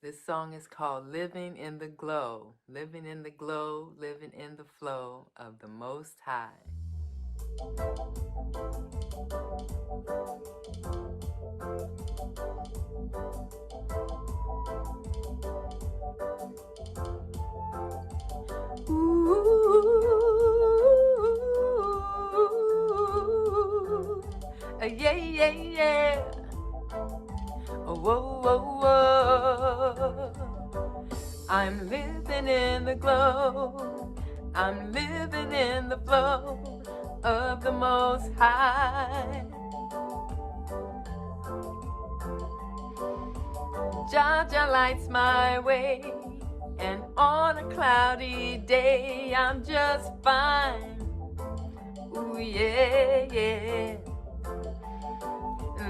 This song is called Living in the Glow. Living in the glow, living in the flow of the Most High. Ooh, yeah, yeah, yeah. Whoa, whoa, whoa. I'm living in the glow. I'm living in the flow of the Most High. Jah lights my way, and on a cloudy day, I'm just fine. Ooh, yeah, yeah.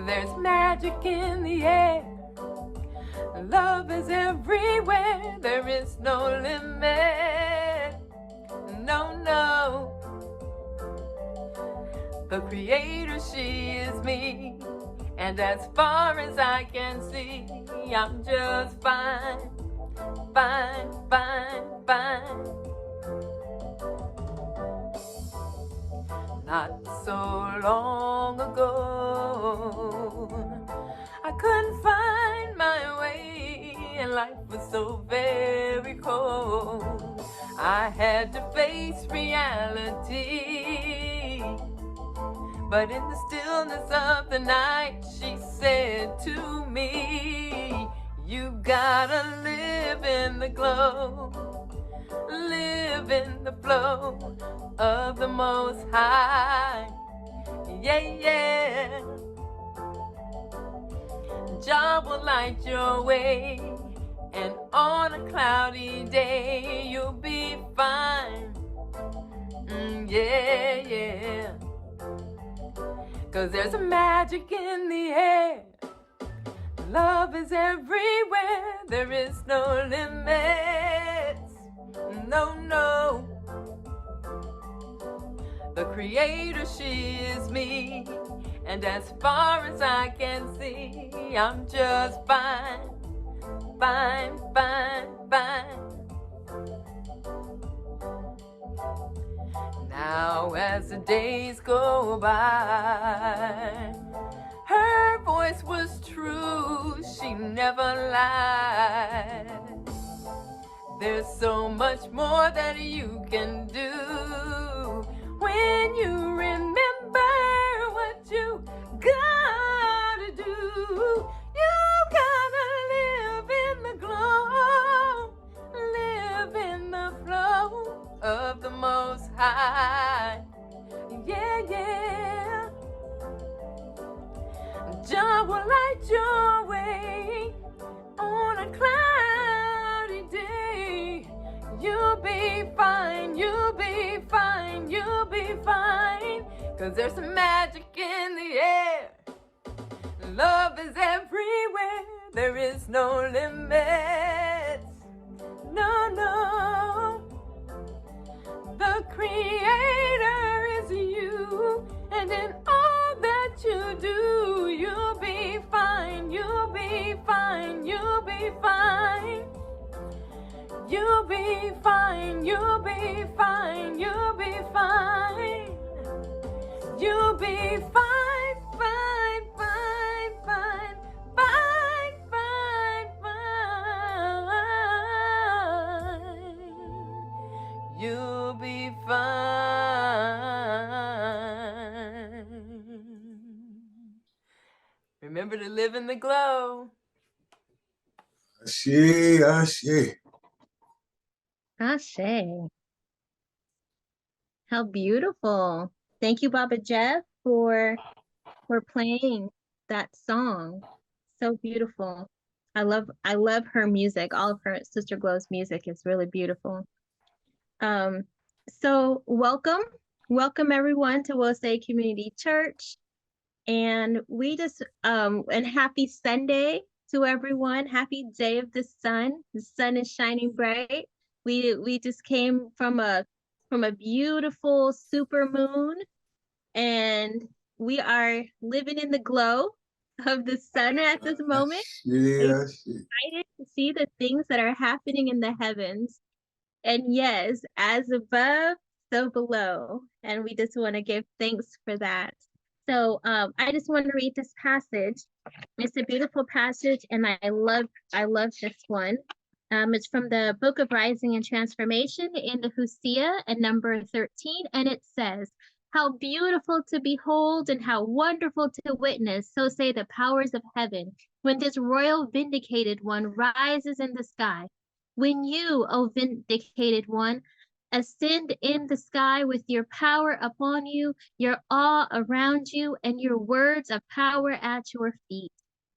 There's magic in the air. Love is everywhere. There is no limit. No, no. The Creator, she is me. And as far as I can see, I'm just fine. Fine, fine, fine. Not so long ago, I couldn't find my way, and life was so very cold. I had to face reality, but in the stillness of the night, she said to me, you gotta live in the glow, live in the flow of the Most High. Yeah, yeah. Jah will light your way, and on a cloudy day you'll be fine. Yeah, yeah. 'Cause there's a magic in the air. Love is everywhere. There is no limits. No, no. The Creator, she is me. And as far as I can see, I'm just fine. Fine, fine, fine. Now as the days go by, her voice was true, she never lied. There's so much more that you can do when you remember what you gotta do. You gotta live in the glow, live in the flow of the Most High. Yeah, yeah. Jah will light your way on a cloudy day. You'll be fine, you'll be fine, you'll be fine. 'Cause there's some magic in the air. Love is everywhere. There is no limits. No, no. The Creator is you, and in all that you do, you'll be fine, you'll be fine, you'll be fine. You'll be fine, you'll be fine, you'll be fine. You'll be fine, fine, fine, fine, fine, fine, fine. You'll be fine. Remember to live in the glow. Ashe, ashe. Ashe. How beautiful. Thank you, Baba Jeff, for playing that song. So beautiful. I love her music. All of her Sister Glow's music is really beautiful. So welcome everyone to Wosay Community Church. And we just and happy Sunday to everyone. Happy day of the sun. The sun is shining bright. We just came from a beautiful super moon, and we are living in the glow. of the sun at this moment. Yeah, Excited to see the things that are happening in the heavens. And yes, as above, so below. And we just want to give thanks for that. So I just want to read this passage. It's a beautiful passage, and I love this one. It's from the Book of Rising and Transformation in the Hosea and number 13, and it says, "How beautiful to behold and how wonderful to witness, so say the powers of heaven, when this royal vindicated one rises in the sky. When you, O vindicated one, ascend in the sky with your power upon you, your awe around you, and your words of power at your feet.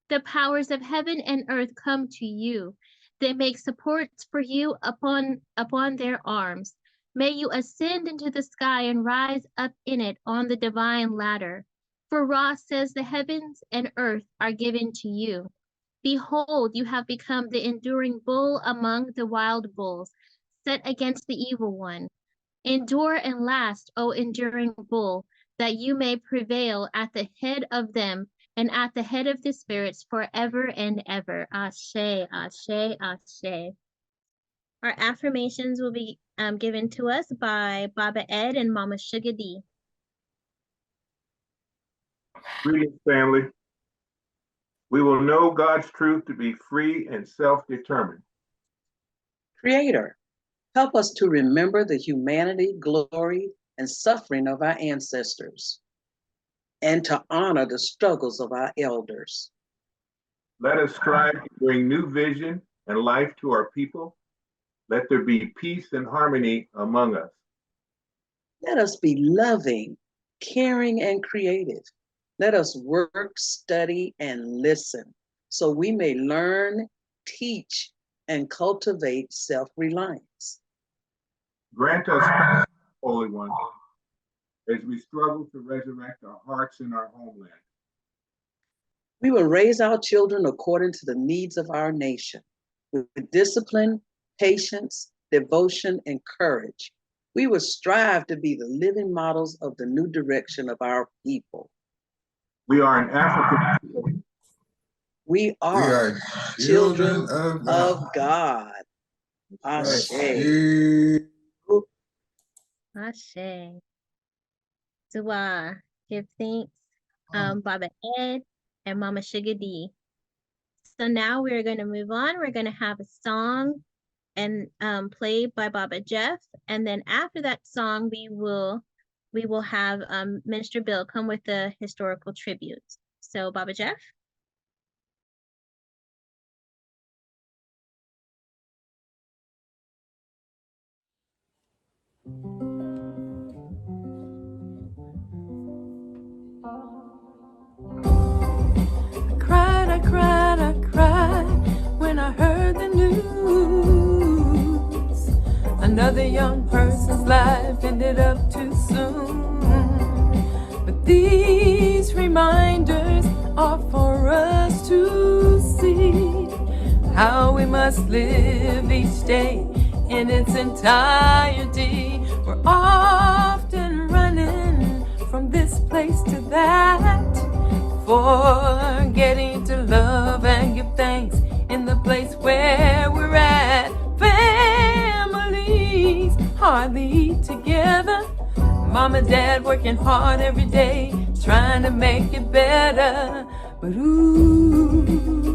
The powers of heaven and earth come to you. They make supports for you upon their arms. May you ascend into the sky and rise up in it on the divine ladder. For Ra says the heavens and earth are given to you. Behold, you have become the enduring bull among the wild bulls, set against the evil one. Endure and last, O enduring bull, that you may prevail at the head of them and at the head of the spirits forever and ever. Ashe, ashe, ashe. Our affirmations will be given to us by Baba Ed and Mama Sugar D. Greetings, family. We will know God's truth to be free and self-determined. Creator, help us to remember the humanity, glory, and suffering of our ancestors, and to honor the struggles of our elders. Let us strive to bring new vision and life to our people. Let there be peace and harmony among us. Let us be loving, caring, and creative. Let us work, study, and listen so we may learn, teach, and cultivate self-reliance. Grant us, Holy One, as we struggle to resurrect our hearts and our homeland. We will raise our children according to the needs of our nation, with discipline, patience, devotion, and courage. We will strive to be the living models of the new direction of our people. We are an African. We are children of God. Ashe. Ashe. Dua, give thanks, Baba Ed and Mama Sugar D. So now we're going to move on. We're going to have a song and played by Baba Jeff, and then after that song, we will have Minister Bill come with the historical tribute. So Baba Jeff. I cried when I heard the news. Another young person's life ended up too soon. But these reminders are for us to see how we must live each day in its entirety. We're often running from this place to that, forgetting to love and give thanks in the place where we're at. Families hardly eat together. Mom and dad working hard every day, trying to make it better. But ooh,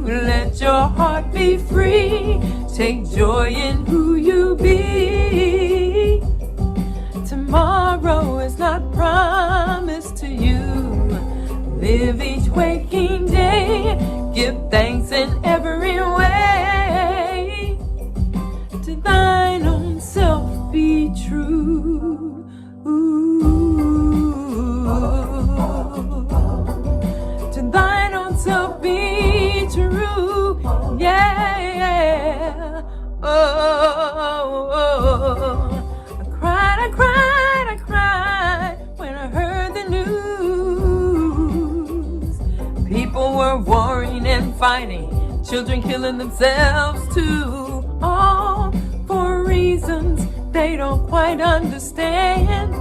let your heart be free. Take joy in who you be. Tomorrow is not promised to you. Live each waking day, give thanks in every way. To thine own self be true. Ooh. To thine own self be true. Yeah. Oh. I cried when I heard the news. People were warring and fighting, children killing themselves too, all for reasons they don't quite understand.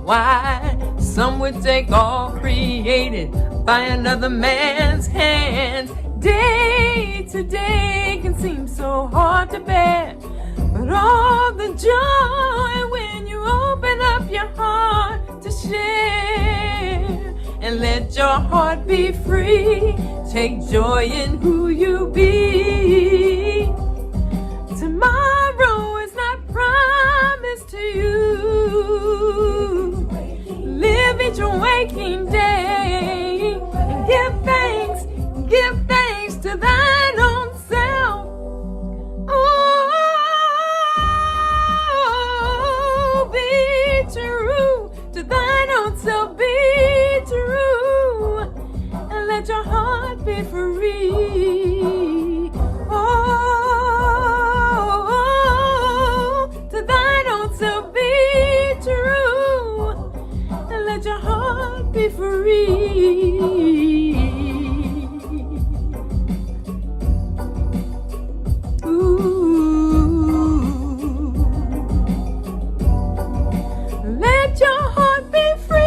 Why some would take all created by another man's hand. Day to day can seem so hard to bear, but all the joy when you open up your heart to share and let your heart be free. Take joy in who you be. Tomorrow is not promised to you. Live each waking day and give thanks to thine own self. Oh, be true to thine own self, be true, and let your heart be free. Oh, to thine own self, be true, and let your heart be free. Let your heart be free.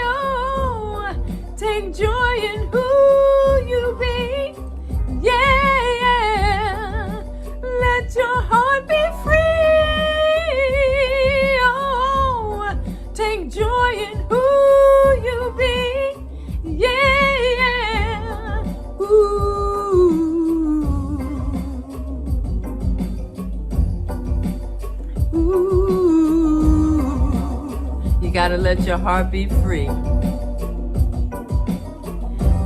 Oh, take joy in who you be. Yeah, let your heart be free. Oh, take joy in who you be. Yeah, ooh. You gotta let your heart be free.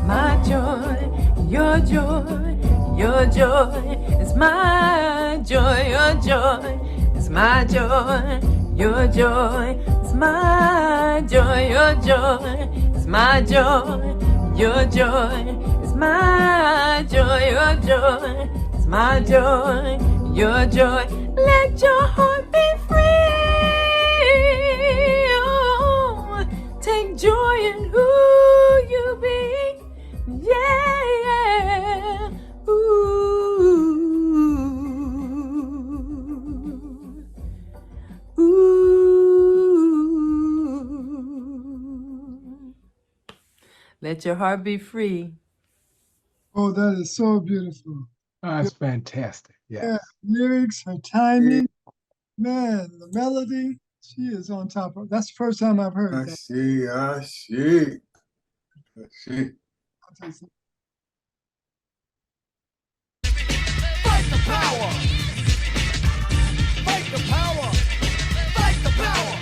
My joy, your joy, your joy is my joy, your joy is my joy, your joy is my joy, your joy is my joy, your joy is my joy, your joy is my joy, your joy. Let your heart be free. Oh, take joy in who you be. Yeah. Ooh. Ooh. Let your heart be free. Oh, that is so beautiful. That's fantastic. Yeah, Yes. lyrics, her timing, man, the melody, she is on top of. That's the first time I've heard that. See. I'll tell you something. Fight the power! Fight the power! Fight the power!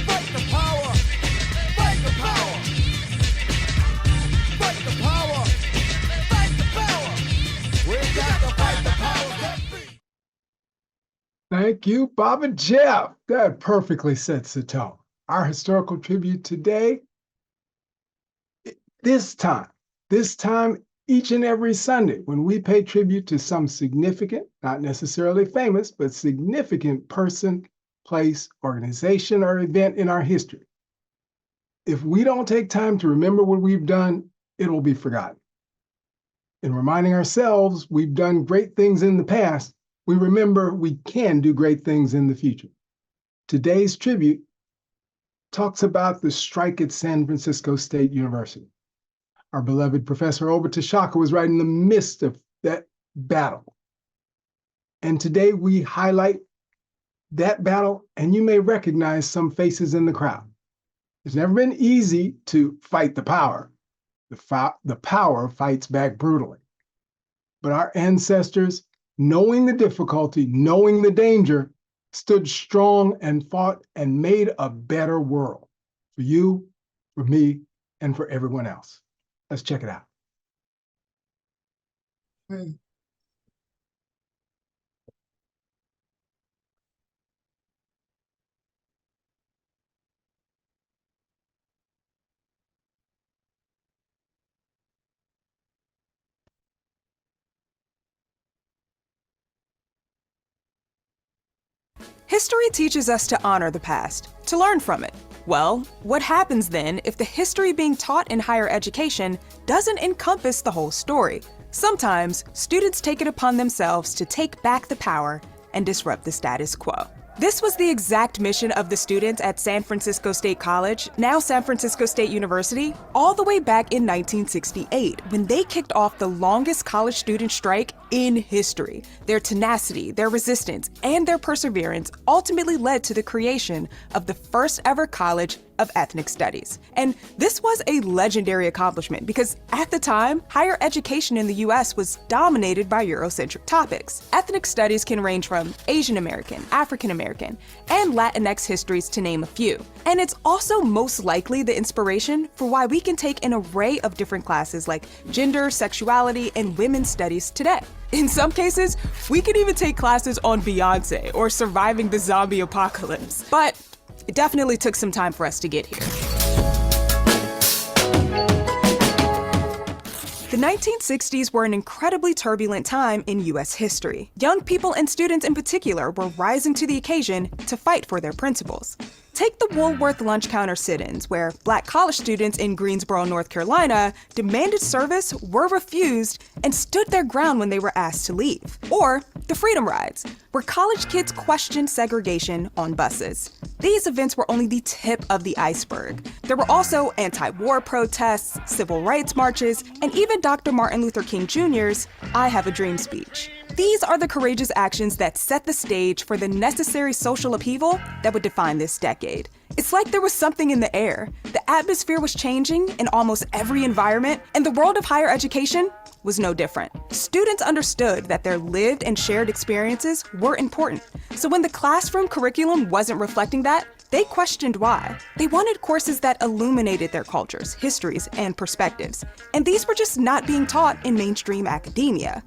Fight the power! Fight the power! Fight the power! Fight the power! We got to fight the power! Thank you, Bob and Jeff. That perfectly sets the tone. Our historical tribute today, this time each and every Sunday, when we pay tribute to some significant, not necessarily famous, but significant person, place, organization, or event in our history. If we don't take time to remember what we've done, it will be forgotten. In reminding ourselves we've done great things in the past, we remember we can do great things in the future. Today's tribute talks about the strike at San Francisco State University. Our beloved Professor Obetashaka was right in the midst of that battle. And today we highlight that battle, and you may recognize some faces in the crowd. It's never been easy to fight the power. The power fights back brutally. But our ancestors, knowing the difficulty, knowing the danger, stood strong and fought and made a better world for you, for me, and for everyone else. Let's check it out. Hey, History teaches us to honor the past, to learn from it. Well, what happens then if the history being taught in higher education doesn't encompass the whole story? Sometimes, students take it upon themselves to take back the power and disrupt the status quo. This was the exact mission of the students at San Francisco State College, now San Francisco State University, all the way back in 1968, when they kicked off the longest college student strike in history. Their tenacity, their resistance, and their perseverance ultimately led to the creation of the first ever College of Ethnic Studies. And this was a legendary accomplishment because at the time, higher education in the US was dominated by Eurocentric topics. Ethnic studies can range from Asian American, African American, and Latinx histories to name a few. And it's also most likely the inspiration for why we can take an array of different classes like gender, sexuality, and women's studies today. In some cases, we can even take classes on Beyonce or surviving the zombie apocalypse. But it definitely took some time for us to get here. The 1960s were an incredibly turbulent time in US history. Young people and students in particular were rising to the occasion to fight for their principles. Take the Woolworth lunch counter sit-ins, where Black college students in Greensboro, North Carolina demanded service, were refused, and stood their ground when they were asked to leave. Or the Freedom Rides, where college kids questioned segregation on buses. These events were only the tip of the iceberg. There were also anti-war protests, civil rights marches, and even Dr. Martin Luther King Jr.'s I Have a Dream speech. These are the courageous actions that set the stage for the necessary social upheaval that would define this decade. It's like there was something in the air. The atmosphere was changing in almost every environment, and the world of higher education was no different. Students understood that their lived and shared experiences were important. So when the classroom curriculum wasn't reflecting that, they questioned why. They wanted courses that illuminated their cultures, histories, and perspectives. And these were just not being taught in mainstream academia.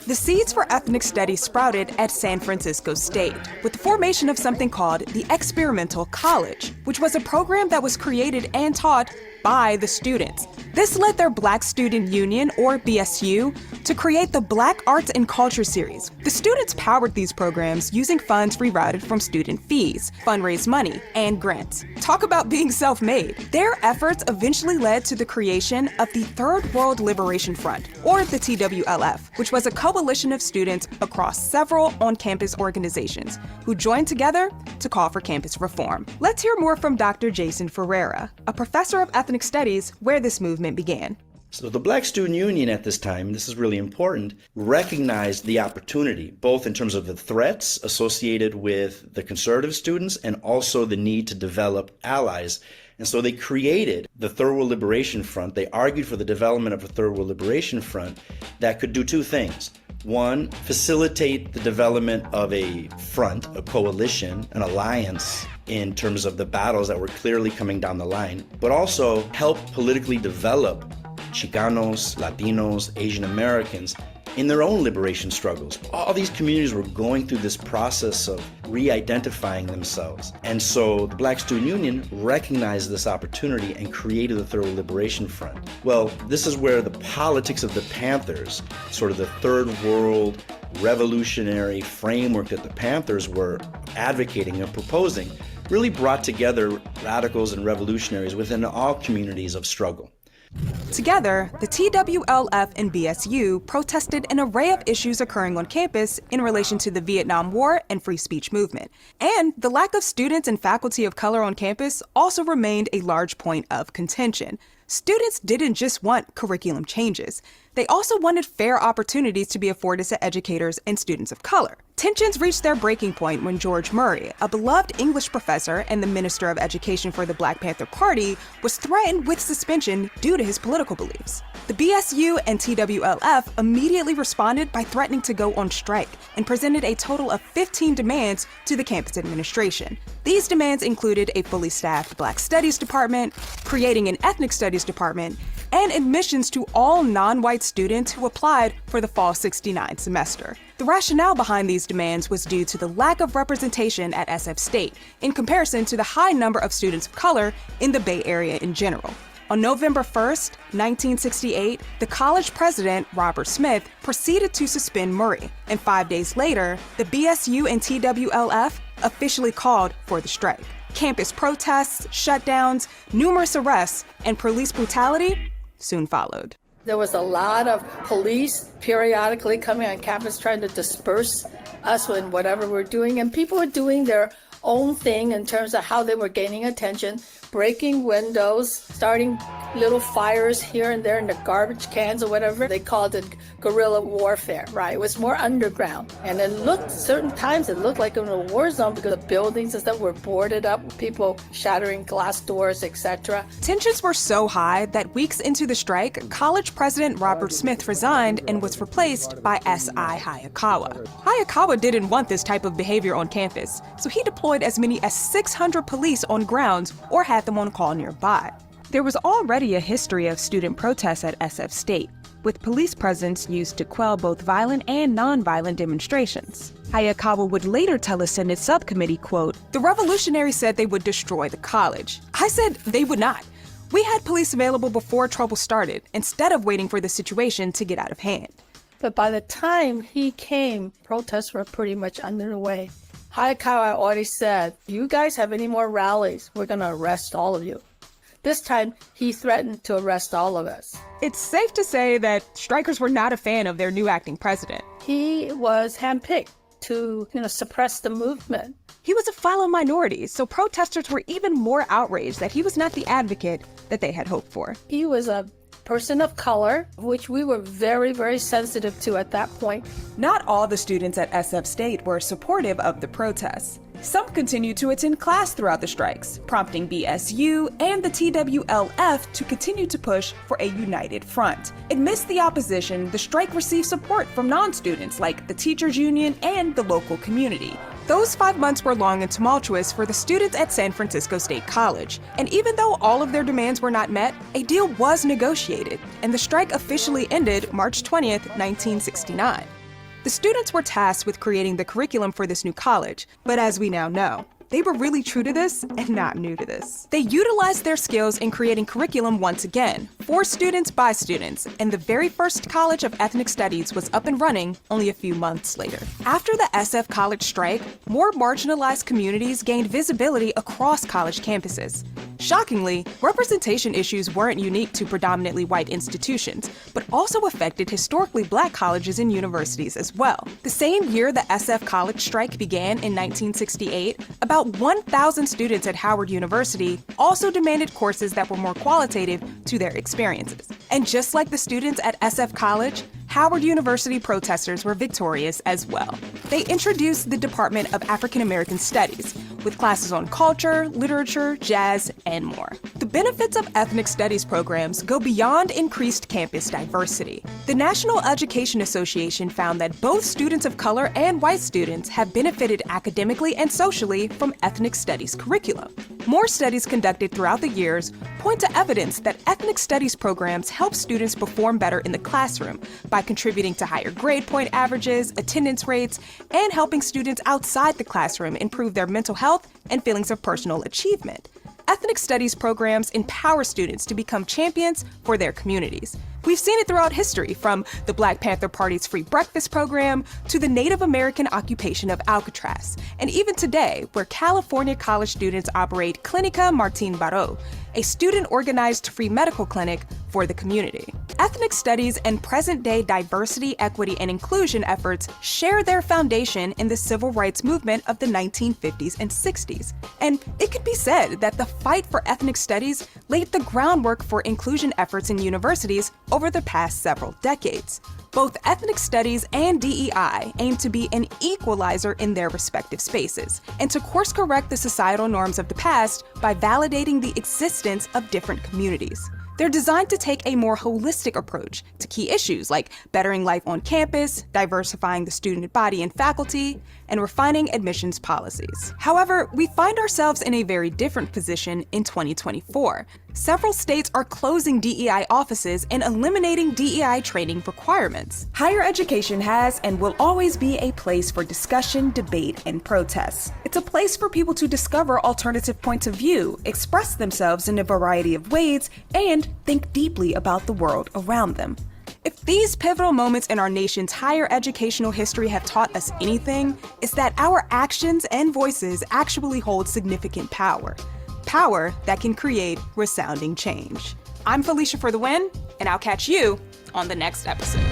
The seeds for ethnic studies sprouted at San Francisco State with the formation of something called the Experimental College, which was a program that was created and taught by the students. This led their Black Student Union, or BSU, to create the Black Arts and Culture Series. The students powered these programs using funds rerouted from student fees, fundraised money, and grants. Talk about being self-made. Their efforts eventually led to the creation of the Third World Liberation Front, or the TWLF, which was a coalition of students across several on-campus organizations who joined together to call for campus reform. Let's hear more from Dr. Jason Ferreira, a professor of ethnic studies where this movement began. So the Black Student Union at this time, this is really important, recognized the opportunity, both in terms of the threats associated with the conservative students and also the need to develop allies. And so they created the Third World Liberation Front. They argued for the development of a Third World Liberation Front that could do two things. One, facilitate the development of a front, a coalition, an alliance in terms of the battles that were clearly coming down the line, but also help politically develop Chicanos, Latinos, Asian Americans in their own liberation struggles. All these communities were going through this process of re-identifying themselves. And so the Black Student Union recognized this opportunity and created the Third World Liberation Front. Well, this is where the politics of the Panthers, sort of the Third World revolutionary framework that the Panthers were advocating and proposing, really brought together radicals and revolutionaries within all communities of struggle. Together, the TWLF and BSU protested an array of issues occurring on campus in relation to the Vietnam War and free speech movement. And the lack of students and faculty of color on campus also remained a large point of contention. Students didn't just want curriculum changes. They also wanted fair opportunities to be afforded to educators and students of color. Tensions reached their breaking point when George Murray, a beloved English professor and the Minister of Education for the Black Panther Party, was threatened with suspension due to his political beliefs. The BSU and TWLF immediately responded by threatening to go on strike and presented a total of 15 demands to the campus administration. These demands included a fully staffed Black Studies department, creating an Ethnic Studies department, and admissions to all non-white students who applied for the fall '69 semester. The rationale behind these demands was due to the lack of representation at SF State in comparison to the high number of students of color in the Bay Area in general. On November 1st, 1968, the college president, Robert Smith, proceeded to suspend Murray, and 5 days later, the BSU and TWLF officially called for the strike. Campus protests, shutdowns, numerous arrests, and police brutality soon followed. There was a lot of police periodically coming on campus trying to disperse us and whatever we're doing. And people were doing their own thing in terms of how they were gaining attention, breaking windows, starting little fires here and there in the garbage cans or whatever. They called it guerrilla warfare, right? It was more underground. And it looked, certain times it looked like in a war zone because the buildings and stuff were boarded up, people shattering glass doors, etc. Tensions were so high that weeks into the strike, college president Robert Smith resigned and was replaced by S.I. Hayakawa. Hayakawa didn't want this type of behavior on campus, so he deployed as many as 600 police on grounds or had them on call nearby. There was already a history of student protests at SF State, with police presence used to quell both violent and non-violent demonstrations. Hayakawa would later tell a Senate subcommittee, quote, "The revolutionaries said they would destroy the college. I said they would not. We had police available before trouble started, instead of waiting for the situation to get out of hand." But by the time he came, protests were pretty much underway. Hayakawa already said, "You guys have any more rallies, we're going to arrest all of you." This time, he threatened to arrest all of us. It's safe to say that strikers were not a fan of their new acting president. He was handpicked to, suppress the movement. He was a fellow minority, so protesters were even more outraged that he was not the advocate that they had hoped for. He was a person of color, which we were very, very sensitive to at that point. Not all the students at SF State were supportive of the protests. Some continued to attend class throughout the strikes, prompting BSU and the TWLF to continue to push for a united front. Amidst the opposition, the strike received support from non-students like the teachers union and the local community. Those 5 months were long and tumultuous for the students at San Francisco State College. And even though all of their demands were not met, a deal was negotiated, and the strike officially ended March 20th, 1969. The students were tasked with creating the curriculum for this new college, but as we now know, they were really true to this and not new to this. They utilized their skills in creating curriculum once again, for students by students, and the very first College of Ethnic Studies was up and running only a few months later. After the SF College strike, more marginalized communities gained visibility across college campuses. Shockingly, representation issues weren't unique to predominantly white institutions, but also affected historically black colleges and universities as well. The same year the SF College strike began in 1968, about 1,000 students at Howard University also demanded courses that were more qualitative to their experiences. And just like the students at SF College, Howard University protesters were victorious as well. They introduced the Department of African American Studies, with classes on culture, literature, jazz, and more. The benefits of ethnic studies programs go beyond increased campus diversity. The National Education Association found that both students of color and white students have benefited academically and socially from ethnic studies curriculum. More studies conducted throughout the years point to evidence that ethnic studies programs help students perform better in the classroom by contributing to higher grade point averages, attendance rates, and helping students outside the classroom improve their mental health and feelings of personal achievement. Ethnic studies programs empower students to become champions for their communities. We've seen it throughout history, from the Black Panther Party's free breakfast program to the Native American occupation of Alcatraz, and even today, where California college students operate Clínica Martín Baró, a student-organized free medical clinic for the community. Ethnic studies and present-day diversity, equity, and inclusion efforts share their foundation in the civil rights movement of the 1950s and 60s. And it could be said that the fight for ethnic studies laid the groundwork for inclusion efforts in universities over the past several decades. Both ethnic studies and DEI aim to be an equalizer in their respective spaces, and to course correct the societal norms of the past by validating the existence of different communities. They're designed to take a more holistic approach to key issues like bettering life on campus, diversifying the student body and faculty, and refining admissions policies. However, we find ourselves in a very different position in 2024. Several states are closing DEI offices and eliminating DEI training requirements. Higher education has and will always be a place for discussion, debate, and protest. It's a place for people to discover alternative points of view, express themselves in a variety of ways, and think deeply about the world around them. If these pivotal moments in our nation's higher educational history have taught us anything, it's that our actions and voices actually hold significant power. Power that can create resounding change. I'm Felicia for the win, and I'll catch you on the next episode.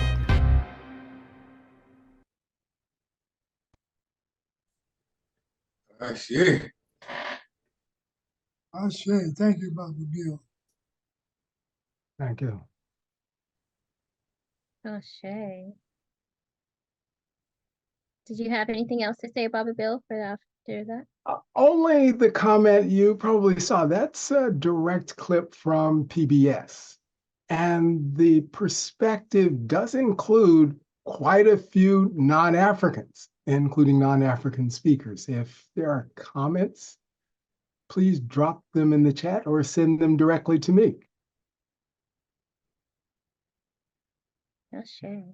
Ashe. Ashe. Thank you, Brother Bill. Thank you. Oh, Shay. Did you have anything else to say, Baba Bill, for after that? Only the comment you probably saw. That's a direct clip from PBS. And the perspective does include quite a few non-Africans, including non-African speakers. If there are comments, please drop them in the chat or send them directly to me. Oh, Shay.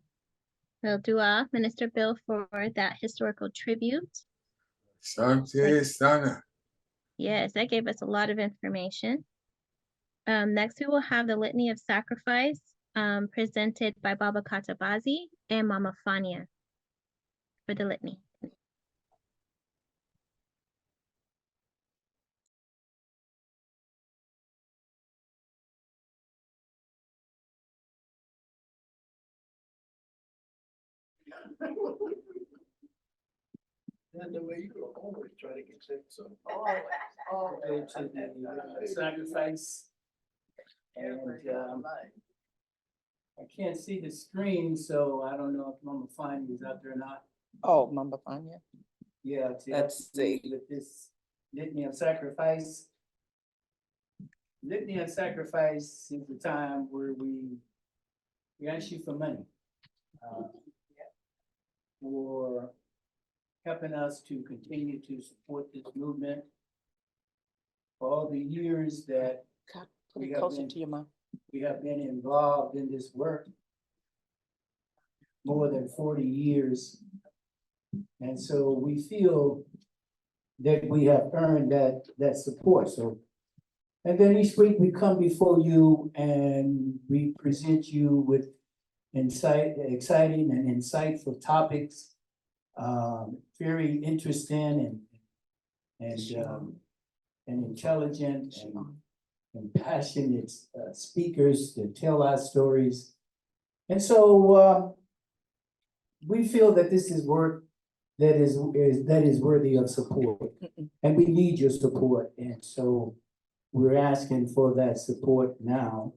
Well, dua, Minister Bill, for that historical tribute. Sante Sana. Yes, that gave us a lot of information. Next, we will have the Litany of Sacrifice presented by Baba Katabazi and Mama Fania for the litany. The way you go always try to get sick, so. Always. Go to the sacrifice. And, I can't see the screen, so I don't know if Mama Fania is out there or not. Oh, Mama Fania. Yeah, Let's see. With this litany of sacrifice. Litany of sacrifice is the time where we ask you for money. For helping us to continue to support this movement. For all the years that Put it closer to your mouth. we have been involved in this work, more than 40 years. And so we feel that we have earned that support. So, and then each week we come before you and we present you with exciting and insightful topics, very interesting and intelligent and passionate speakers to tell our stories. And so we feel that this is work that is worthy of support. And we need your support. And so we're asking for that support now.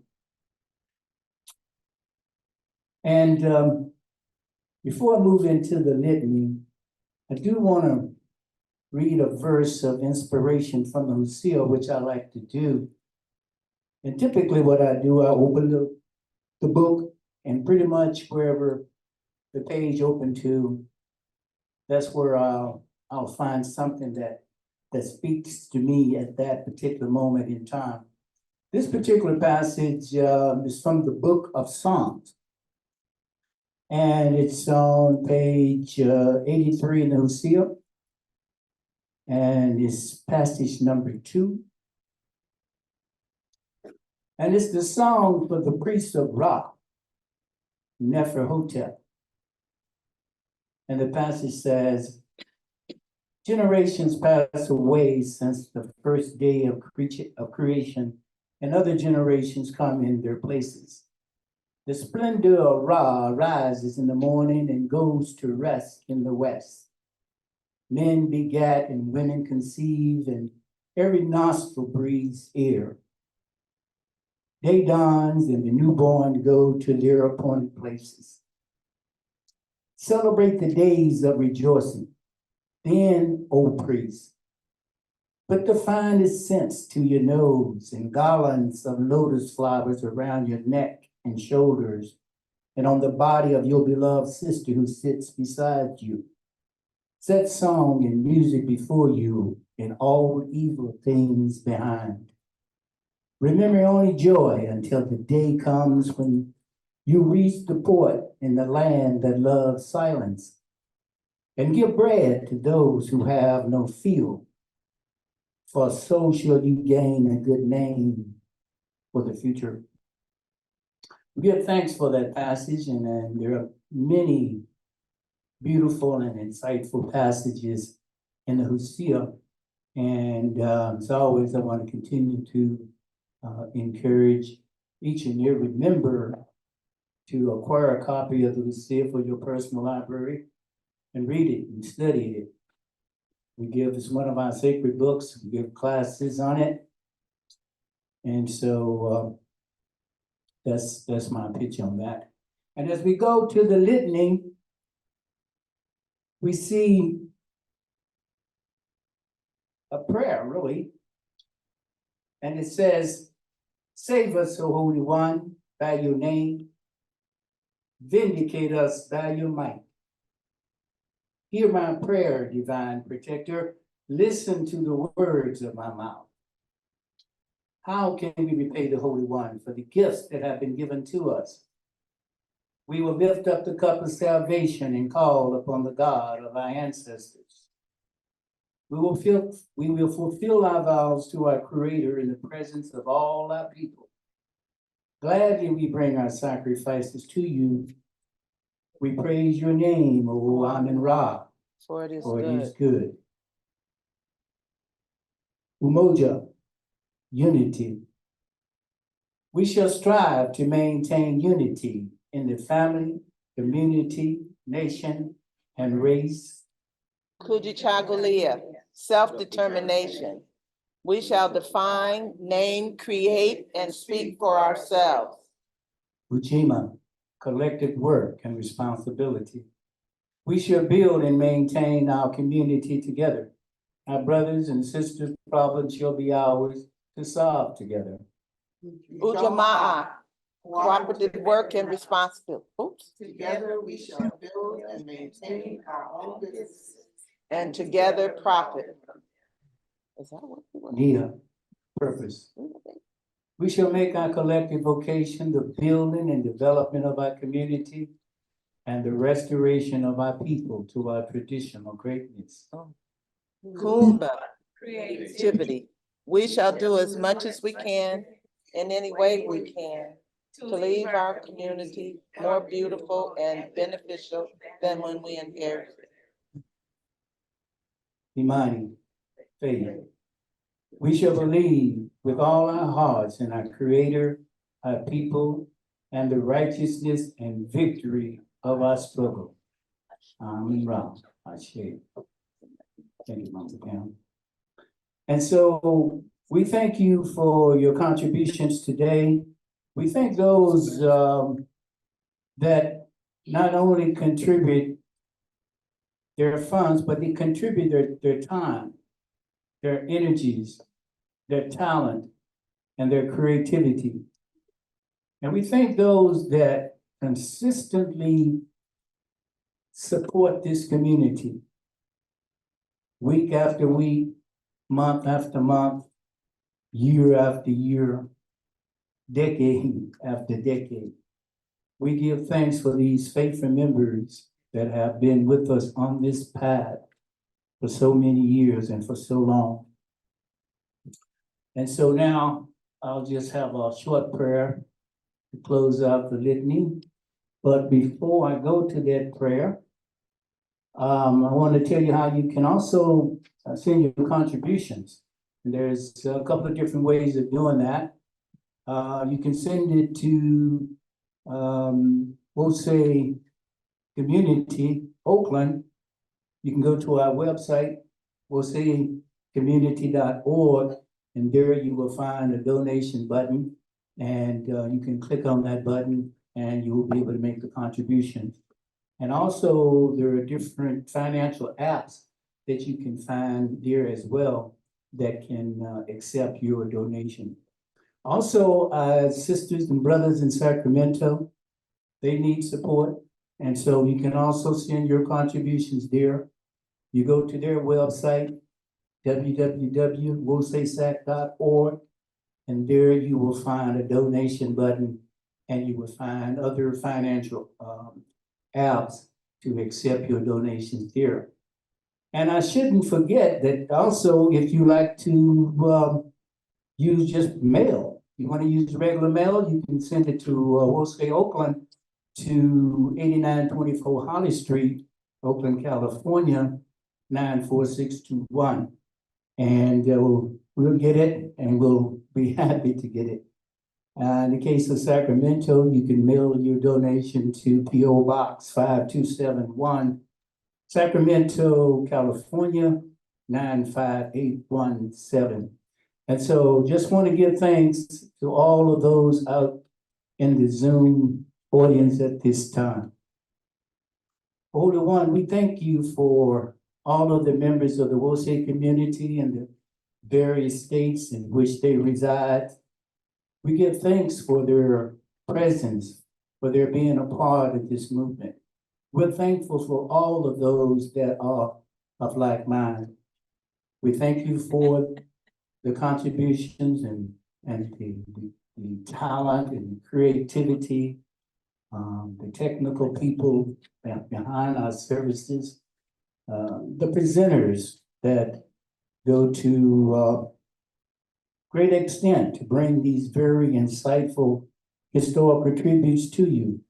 And before I move into the litany, I do want to read a verse of inspiration from the Lucia, which I like to do. And typically what I do, I open the book, and pretty much wherever the page open to, that's where I'll find something that speaks to me at that particular moment in time. This particular passage is from the book of Psalms. And it's on page 83 in the Lucia. And it's passage number 2. And it's the song for the priest of Ra, Neferhotep. And the passage says, generations pass away since the first day of creation, and other generations come in their places. The splendor of Ra rises in the morning and goes to rest in the west. Men begat and women conceive, and every nostril breathes air. Day dawns and the newborn go to their appointed places. Celebrate the days of rejoicing. Then, O priest, put the finest scents to your nose and garlands of lotus flowers around your neck and shoulders and on the body of your beloved sister who sits beside you. Set song and music before you and all evil things behind. Remember only joy until the day comes when you reach the port in the land that loves silence, and give bread to those who have no field, for so shall you gain a good name for the future. We give thanks for that passage, and there are many beautiful and insightful passages in the Hosea. And as always, I want to continue to encourage each and every member to acquire a copy of the Hosea for your personal library and read it and study it. We give, it's one of our sacred books. We give classes on it. And so that's my pitch on that. And as we go to the litany, we see a prayer, really. And it says, "Save us, O Holy One, by your name. Vindicate us by your might. Hear my prayer, divine protector. Listen to the words of my mouth. How can we repay the Holy One for the gifts that have been given to us? We will lift up the cup of salvation and call upon the God of our ancestors. We will fulfill our vows to our Creator in the presence of all our people. Gladly we bring our sacrifices to you. We praise your name, O Amen Ra, For it for it is good. good. Umoja, unity. We shall strive to maintain unity in the family, community, nation, and race. Kujichagulia, self-determination. We shall define, name, create, and speak for ourselves. Ujima, collective work and responsibility. We shall build and maintain our community together. Our brothers and sisters' problems shall be ours to solve together. Ujamaa, cooperative work and responsibility. Oops. Together we shall build and maintain our own businesses. And together profit. Is that what we want? Nia, purpose. We shall make our collective vocation the building and development of our community and the restoration of our people to our traditional greatness. Kumba, creativity. We shall do as much as we can in any way we can to leave our community more beautiful and beneficial than when we inherited it. Imani, faith. We shall believe with all our hearts in our Creator, our people, and the righteousness and victory of our struggle. Amen. Ra, Ashe. Thank you, Mama Pam. And so we thank you for your contributions today. We thank those that not only contribute their funds, but they contribute their time, their energies, their talent, and their creativity. And we thank those that consistently support this community week after week, month after month, year after year, decade after decade. We give thanks for these faithful members that have been with us on this path for so many years and for so long. And so now I'll just have a short prayer to close out the litany. But before I go to that prayer, I want to tell you how you can also send your contributions. And there's a couple of different ways of doing that. You can send it to, we'll say, Community Oakland. You can go to our website, we'll say community.org, and there you will find a donation button, and you can click on that button and you will be able to make the contribution. And also there are different financial apps that you can find there as well that can accept your donation. Also, sisters and brothers in Sacramento, they need support. And so you can also send your contributions there. You go to their website, www.wosesac.org, and there you will find a donation button, and you will find other financial apps to accept your donations there. And I shouldn't forget that also, if you like to use just mail, you want to use regular mail, you can send it to Wosay Oakland to 8924 Holly Street, Oakland, California, 94621. And we'll get it, and we'll be happy to get it. In the case of Sacramento, you can mail your donation to P.O. Box 5271, Sacramento, California, 95817. And so just want to give thanks to all of those out in the Zoom audience at this time. Holy One, we thank you for all of the members of the Wosay community and the various states in which they reside. We give thanks for their presence, for their being a part of this movement. We're thankful for all of those that are of like mind. We thank you for the contributions and the talent and creativity, the technical people behind our services, the presenters that go to great extent to bring these very insightful historical tributes to you.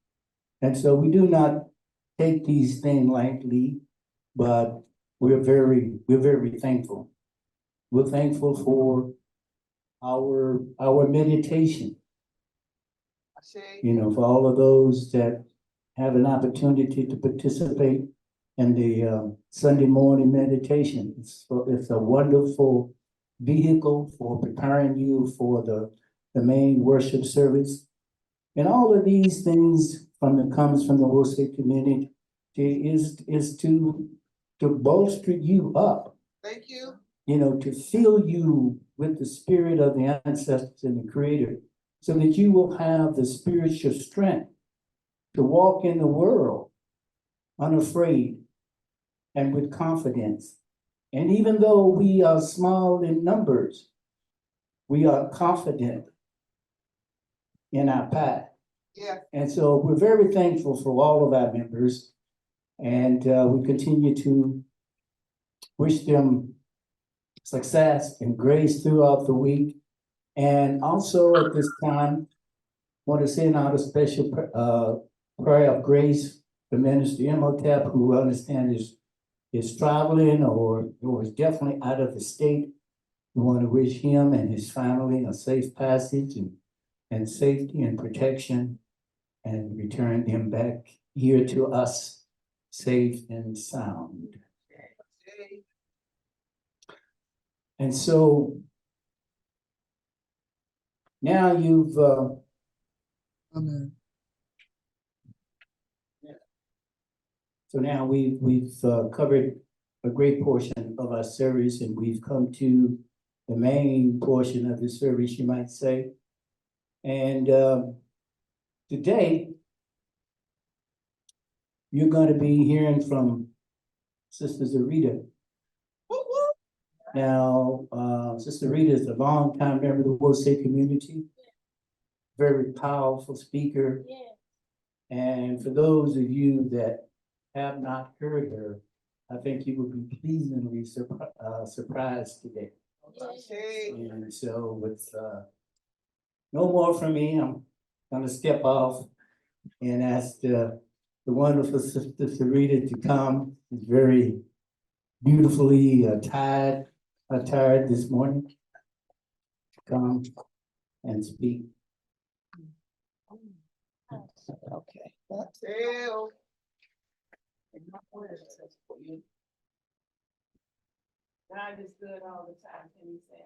And so we do not take these things lightly, but we're very thankful. We're thankful for our meditation. You know, for all of those that have an opportunity to participate in the Sunday morning meditation. It's a wonderful vehicle for preparing you for the main worship service. And all of these things comes from the Wosay community is to bolster you up. Thank you. You know, to fill you with the spirit of the ancestors and the Creator, so that you will have the spiritual strength to walk in the world unafraid and with confidence. And even though we are small in numbers, we are confident in our path. Yeah. And so we're very thankful for all of our members, and we continue to wish them success and grace throughout the week. And also at this time, want to send out a special prayer of grace to Minister Imhotep, who I understand is traveling or is definitely out of the state. We want to wish him and his family a safe passage and safety and protection, and return him back here to us safe and sound. And so now you've Amen. so now we've covered a great portion of our service, and we've come to the main portion of the service, you might say. And today you're going to be hearing from Sister Zarita. Now, Sister Rita is a longtime member of the Wosay community, very powerful speaker. And for those of you that have not heard her, I think you will be pleasantly surprised today. And so with no more from me, I'm going to step off and ask the wonderful Sister Sarita to come. She's very beautifully attired this morning. Come and speak. Okay. God is good all the time. Can you say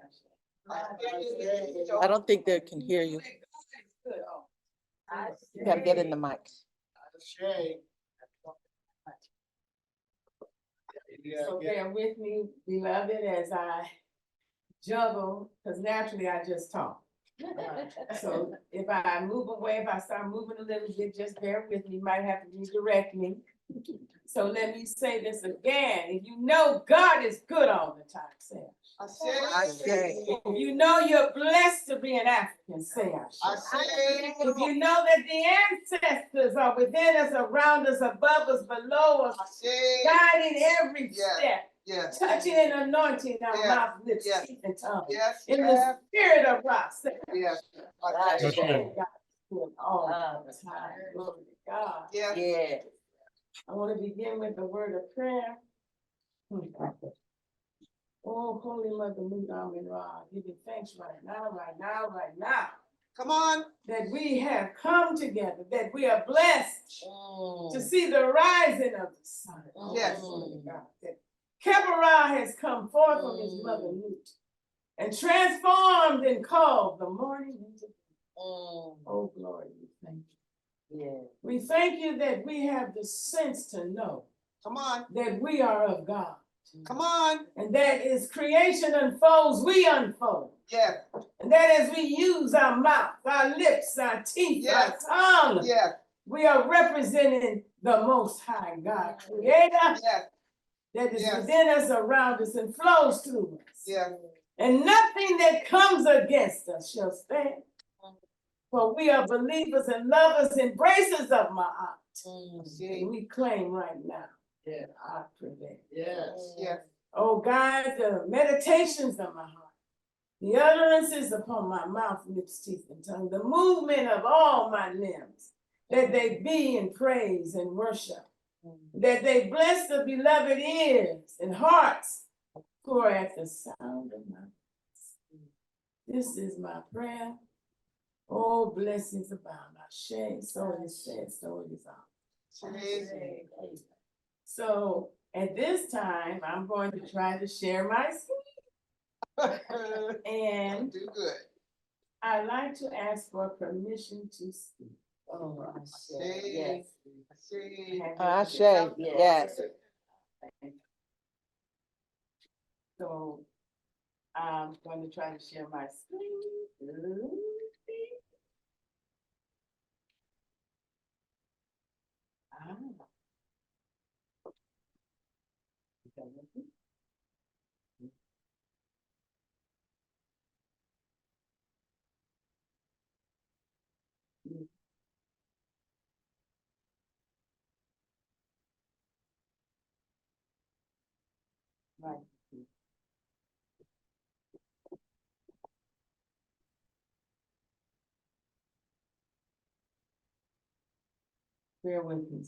I don't think they can hear you. You gotta get in the mic. So bear with me, beloved, as I juggle, because naturally I just talk. So if I move away, if I start moving a little bit, just bear with me. You might have to redirect me. So let me say this again. If you know God is good all the time, say it. I say. If you know you're blessed to be an African, say it. If you know that the ancestors are within us, around us, above us, below us, guiding every step, touching and anointing our mouth, lips, teeth, and tongue. In the spirit of rock, say it. God is good all the time. Glory to God. Yeah. I want to begin with the word of prayer. Oh, Holy Mother, Mood, Amen, Ra, give you thanks right now. Come on. That we have come together, that we are blessed to see the rising of the sun. Yes. God, that Kebarah has come forth from his mother Newt and transformed and called the morning into Oh, glory, we thank you. Yeah. We thank you that we have the sense to know. Come on. That we are of God. Come on. And that as creation unfolds, we unfold. Yeah. And that as we use our mouth, our lips, our teeth, our tongue, we are representing the Most High God, Creator, that is within us, around us, and flows through us. And nothing that comes against us shall stand. For we are believers and lovers, embracers of Maat. And we claim right now that I prevail. Yes. Oh God, the meditations of my heart, the utterances upon my mouth, lips, teeth, and tongue, the movement of all my limbs, that they be in praise and worship, that they bless the beloved ears and hearts who are at the sound of my voice. This is my prayer. Oh, blessings abound. Ashe, so it is said, so it is all. So at this time, I'm going to try to share my screen. And do good. I'd like to ask for permission to speak. Oh, Yes. Ashe, yes. So I'm going to try to share my screen. Right. Bear with me.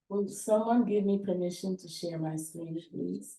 Will someone give me permission to share my screen, please?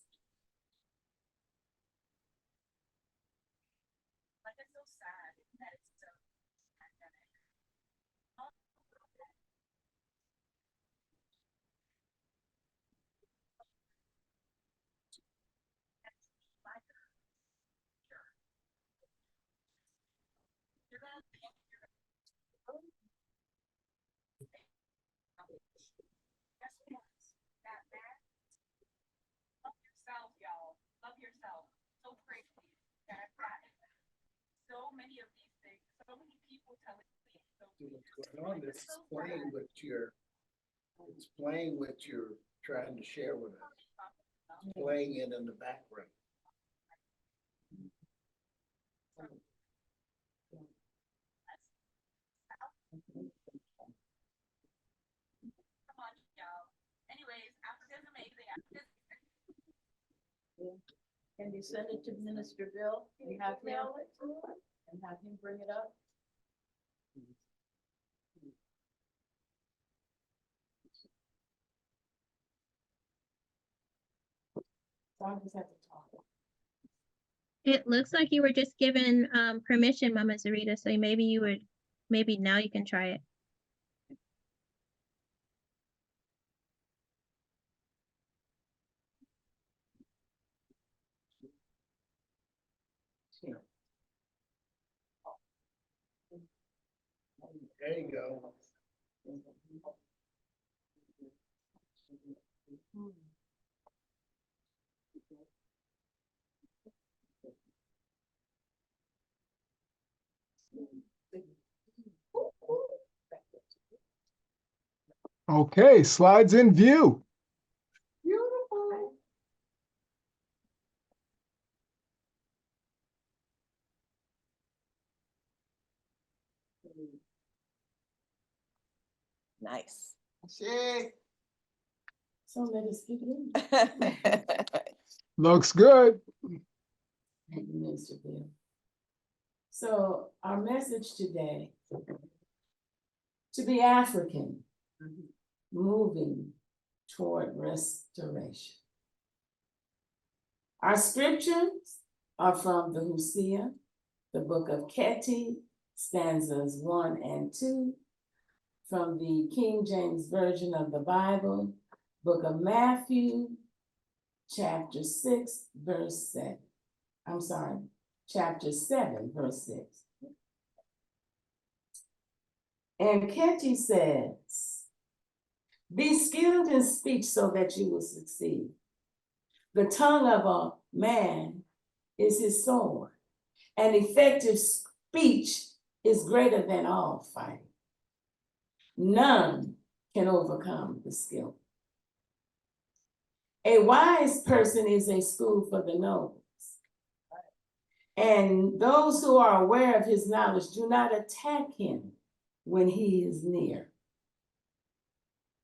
It's playing what you're trying to share with us. Playing it in the background. Can you send it to Minister Bill? You have him and have him bring it up? So I just have to talk. It looks like you were just given permission, Mama Zarita, so maybe now you can try it. There you go. Okay, slides in view. Beautiful. Nice. Ashe. So let us get in. Looks good. Thank you, Minister Bill. So our message today, to be African, moving toward restoration. Our scriptures are from the Hosea, the book of Keti, stanzas 1 and 2, from the King James Version of the Bible, book of Matthew, chapter 6, verse 7. I'm sorry, chapter 7, verse 6. And Keti says, be skilled in speech so that you will succeed. The tongue of a man is his sword, and effective speech is greater than all fighting. None can overcome the skill. A wise person is a school for the nobles, and those who are aware of his knowledge do not attack him when he is near.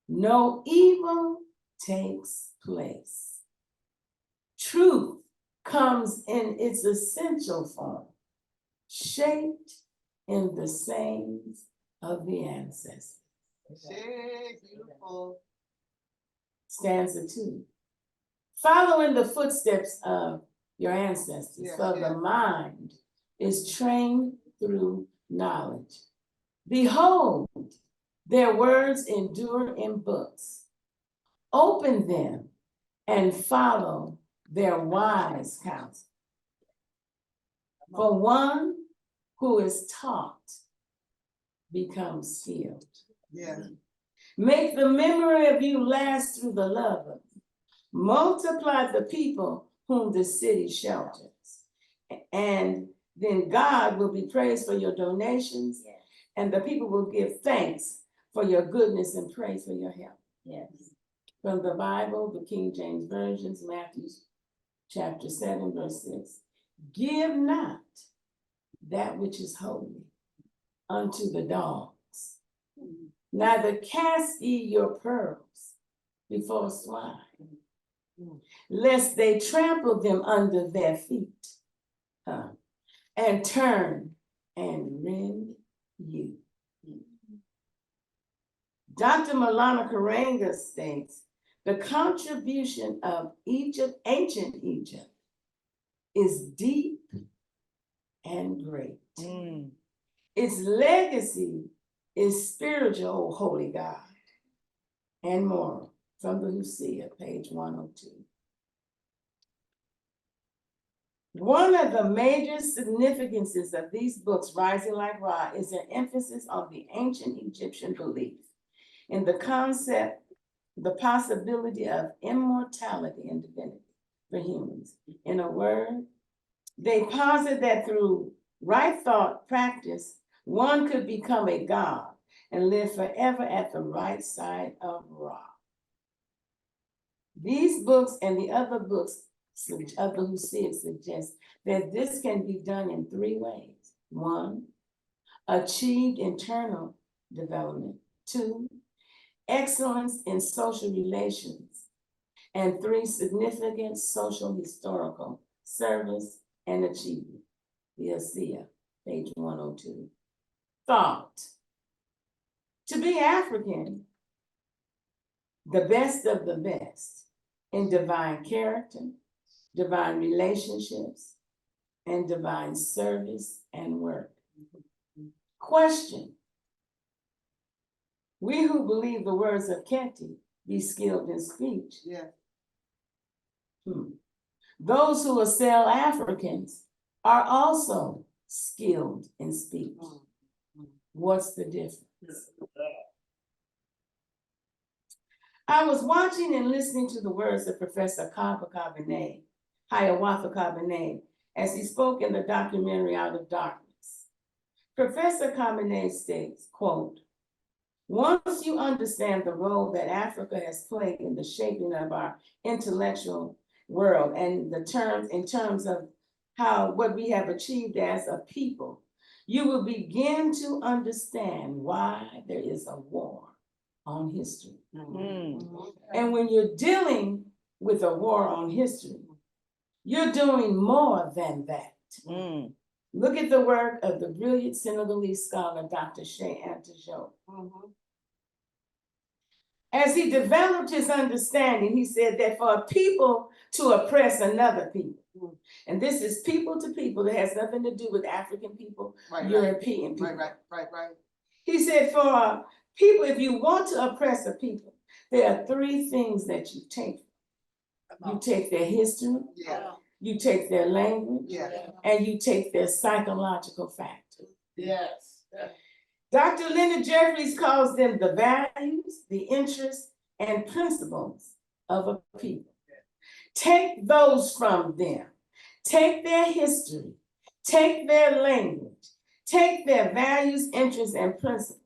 No evil takes place. Truth comes in its essential form, shaped in the sayings of the ancestors. Beautiful. Stanza 2. Follow in the footsteps of your ancestors, for the mind is trained through knowledge. Behold, their words endure in books. Open them and follow their wise counsel. For one who is taught becomes skilled. Make the memory of you last through the lovers. Multiply the people whom the city shelters. And then God will be praised for your donations, and the people will give thanks for your goodness and praise for your help. Yes. From the Bible, the King James Versions, Matthew chapter 7, verse 6. Give not that which is holy unto the dogs, neither cast ye your pearls before swine, lest they trample them under their feet, and turn and rend you. Dr. Malana Karenga states, the contribution of ancient Egypt is deep and great. Its legacy is spiritual, O holy God, and moral. From the Hosea, page 102. One of the major significances of these books, Rising Like Ra, is their emphasis on the ancient Egyptian belief in the concept, the possibility of immortality and divinity for humans. In a word, they posit that through right thought practice, one could become a god and live forever at the right side of Ra. These books and the other books of the Hosea suggest that this can be done in 3 ways. 1, achieved internal development. 2, excellence in social relations. And 3, significant social historical service and achievement. The Hosea, page 102. Thought. To be African, the best of the best in divine character, divine relationships, and divine service and work. Question. We who believe the words of Keti, be skilled in speech. Those who assail Africans are also skilled in speech. What's the difference? I was watching and listening to the words of Professor Kaba Kabene, Hiawatha Kabene, as he spoke in the documentary Out of Darkness. Professor Kabene states, quote, once you understand the role that Africa has played in the shaping of our intellectual world and in terms of what we have achieved as a people, you will begin to understand why there is a war on history. And when you're dealing with a war on history, You're doing more than that. Mm. Look at the work of the brilliant Senegalese scholar, Dr. Shea Antajo. As he developed his understanding, he said that for a people to oppress another people, and this is people to people, it has nothing to do with African people, European people. Right. He said for people, if you want to oppress a people, there are three things that you take. You take their history, you take their language, and you take their psychological factors. Yes. Dr. Leonard Jeffries calls them the values, the interests, and principles of a people. Take those from them. Take their history. Take their language. Take their values, interests, and principles.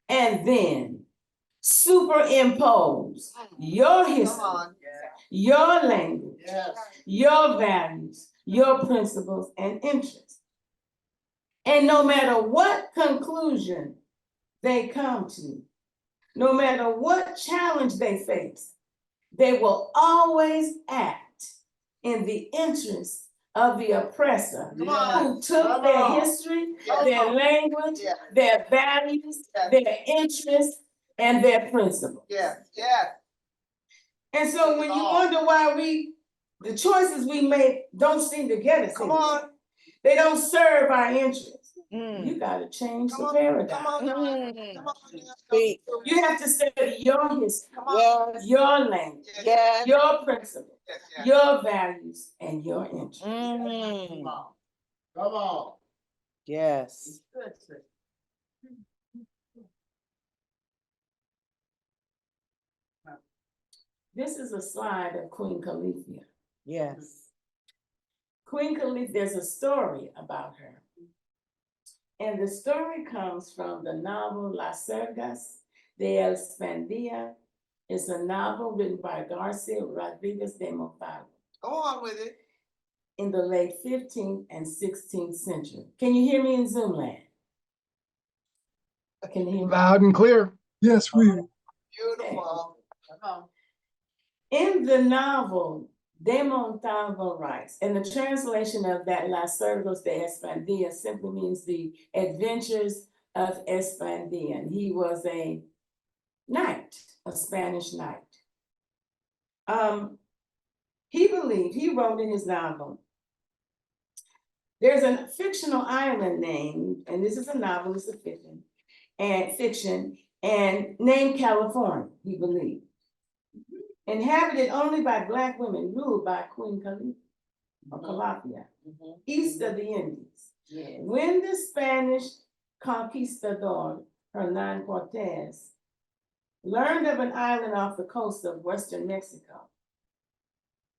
And then superimpose your history, your language, your values, your principles, and interests. And no matter what conclusion they come to, no matter what challenge they face, they will always act in the interest of the oppressor who took their history, their language, their values, their interests, and their principles. And so when you wonder why the choices we make don't seem to get us anywhere, they don't serve our interests. You gotta change the paradigm. Speak. You have to study your history, Yes. your language, Yes. your principles, your values, and your interests. Come on. Yes. This is a slide of Queen Califia. Yes. Queen Califia, there's a story about her. And the story comes from the novel Las Sergas de Espandia. It's a novel written by Garcia Rodriguez de Montalvo. Go on with it. In the late 15th and 16th century. Can you hear me in Zoom land? Can you hear me? Loud and clear. Yes, we. Beautiful. Come on. In the novel, De Montalvo writes, and the translation of that Las Sergas de Espandia simply means the adventures of Espandia. And he was a knight, a Spanish knight. He wrote in his novel, there's a fictional island named, and this is a novel, it's a fiction, and named California, he believed. Inhabited only by Black women, ruled by Queen Califia, or Calafia, east of the Indies. When the Spanish conquistador, Hernan Cortez, learned of an island off the coast of Western Mexico,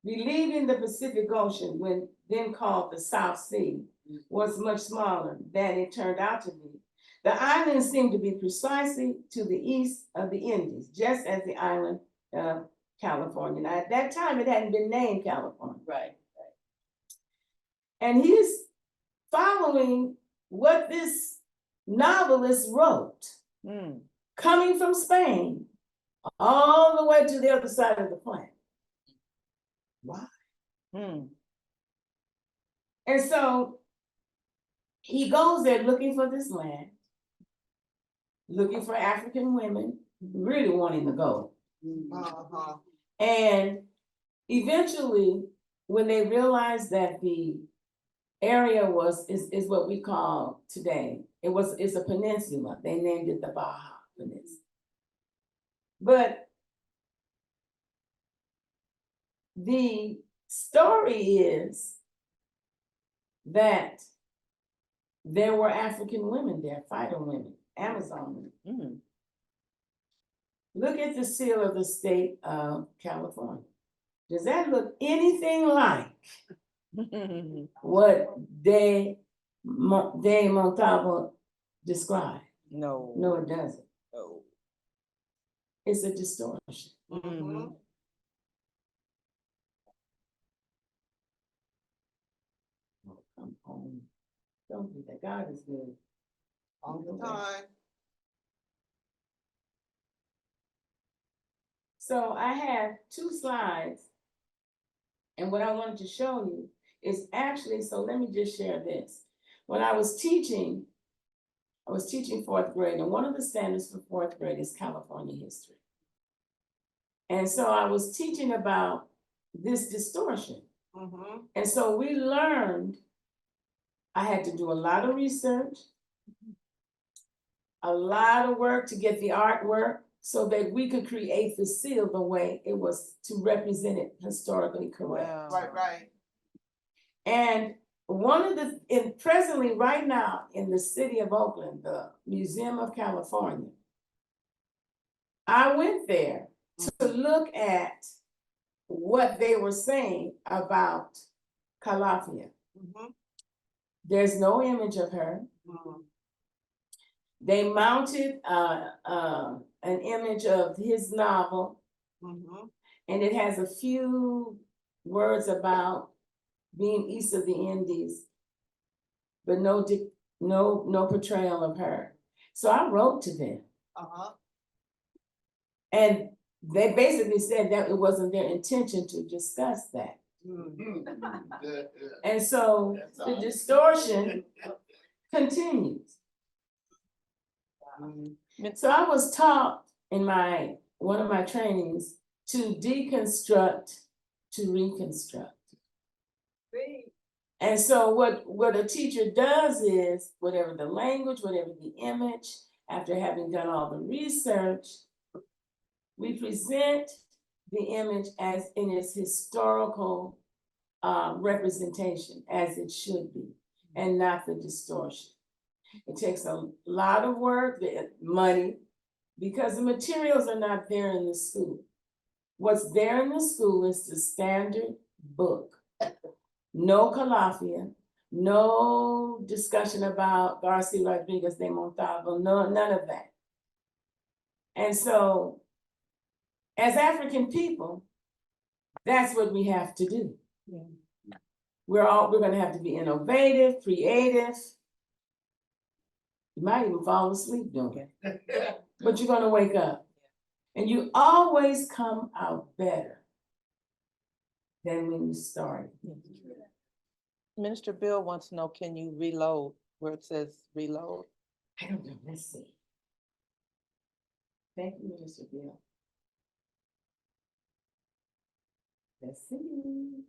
believing the Pacific Ocean, when then called the South Sea, was much smaller than it turned out to be, the island seemed to be precisely to the east of the Indies, just as the island of California. Now, at that time, it hadn't been named California. Right. And he's following what this novelist wrote, coming from Spain all the way to the other side of the planet. Why? And so he goes there looking for this land, looking for African women, really wanting to go. And eventually, when they realized that the area is what we call today, it's a peninsula. They named it the Baja Peninsula. But the story is that there were African women there, fighter women, Amazon women. Look at the seal of the state of California. Does that look anything like what De Montalvo described? No. No, it doesn't. No. It's a distortion. Oh, come on. Don't do that. God is good. All the time. So I have two slides And what I wanted to show you is actually, so let me just share this. When I was teaching fourth grade, and one of the standards for fourth grade is California history. And so I was teaching about this distortion. And so we learned, I had to do a lot of research, a lot of work to get the artwork so that we could create the seal the way it was to represent it historically correct. Wow. Right. And presently right now in the city of Oakland, the Museum of California, I went there to look at what they were saying about Calafia. There's no image of her. They mounted an image of his novel, and it has a few words about being east of the Indies, but no portrayal of her. So I wrote to them. And they basically said that it wasn't their intention to discuss that. And so the distortion continues. So I was taught in one of my trainings to deconstruct, to reconstruct. And so what a teacher does is, whatever the language, whatever the image, after having done all the research, we present the image as in its historical representation, as it should be, and not the distortion. It takes a lot of work, money, because the materials are not there in the school. What's there in the school is the standard book. No Calafia, no discussion about Garcia Rodriguez de Montalvo, none of that. And so, as African people, that's what we have to do. We're gonna have to be innovative, creative. You might even fall asleep doing it, but you're gonna wake up. And you always come out better than when you started. Minister Bill wants to know, can you reload where it says reload? I don't know, let's see. Thank you, Minister Bill. Let's see.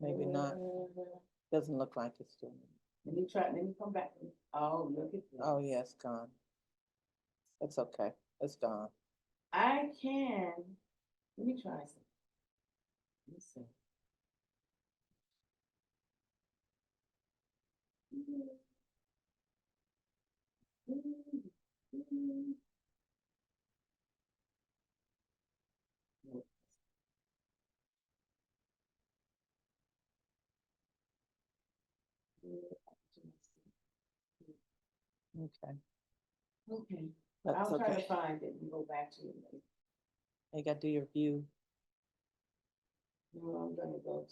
Maybe not. Doesn't look like it's doing it. Let me come back. Oh, look at this. Oh, yeah, it's gone. It's okay. It's gone. I can, let me try something. Let's see. Okay. Okay, That's I'll try okay. to find it and go back to it later. You got to do your view. No, I'm gonna go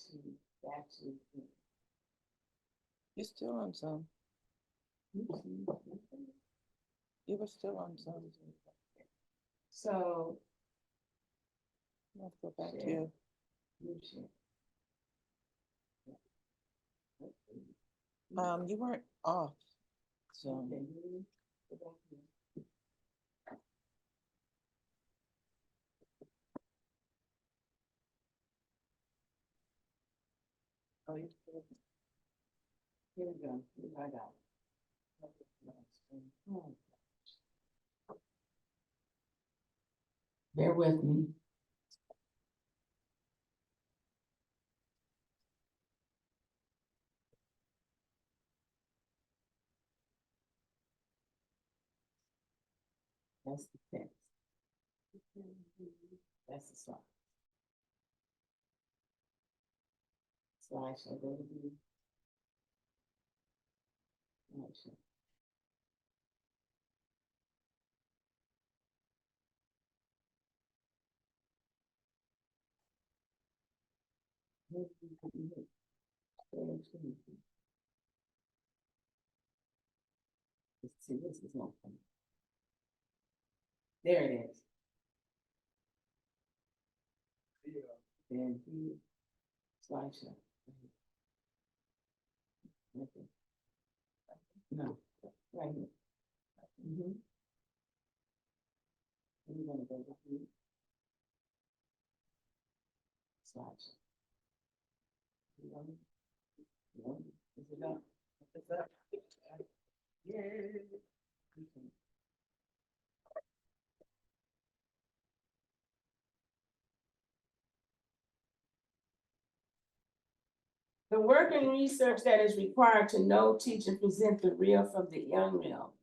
back to. You're still on Zoom. You were still on Zoom. So. Let's go back to you. You weren't off Zoom. Oh, you still. Here we go. I got it. Bear with me. That's the text. That's the slide. Slide shall go to the. See, this is not funny. There it is. then slideshow. Okay. No, right here. Mm-hmm. We're gonna go to the slideshow. You want it? You want it? Is it up? Is it up? Yeah. Okay. The work and research that is required to know, teach, and present the real from the unreal,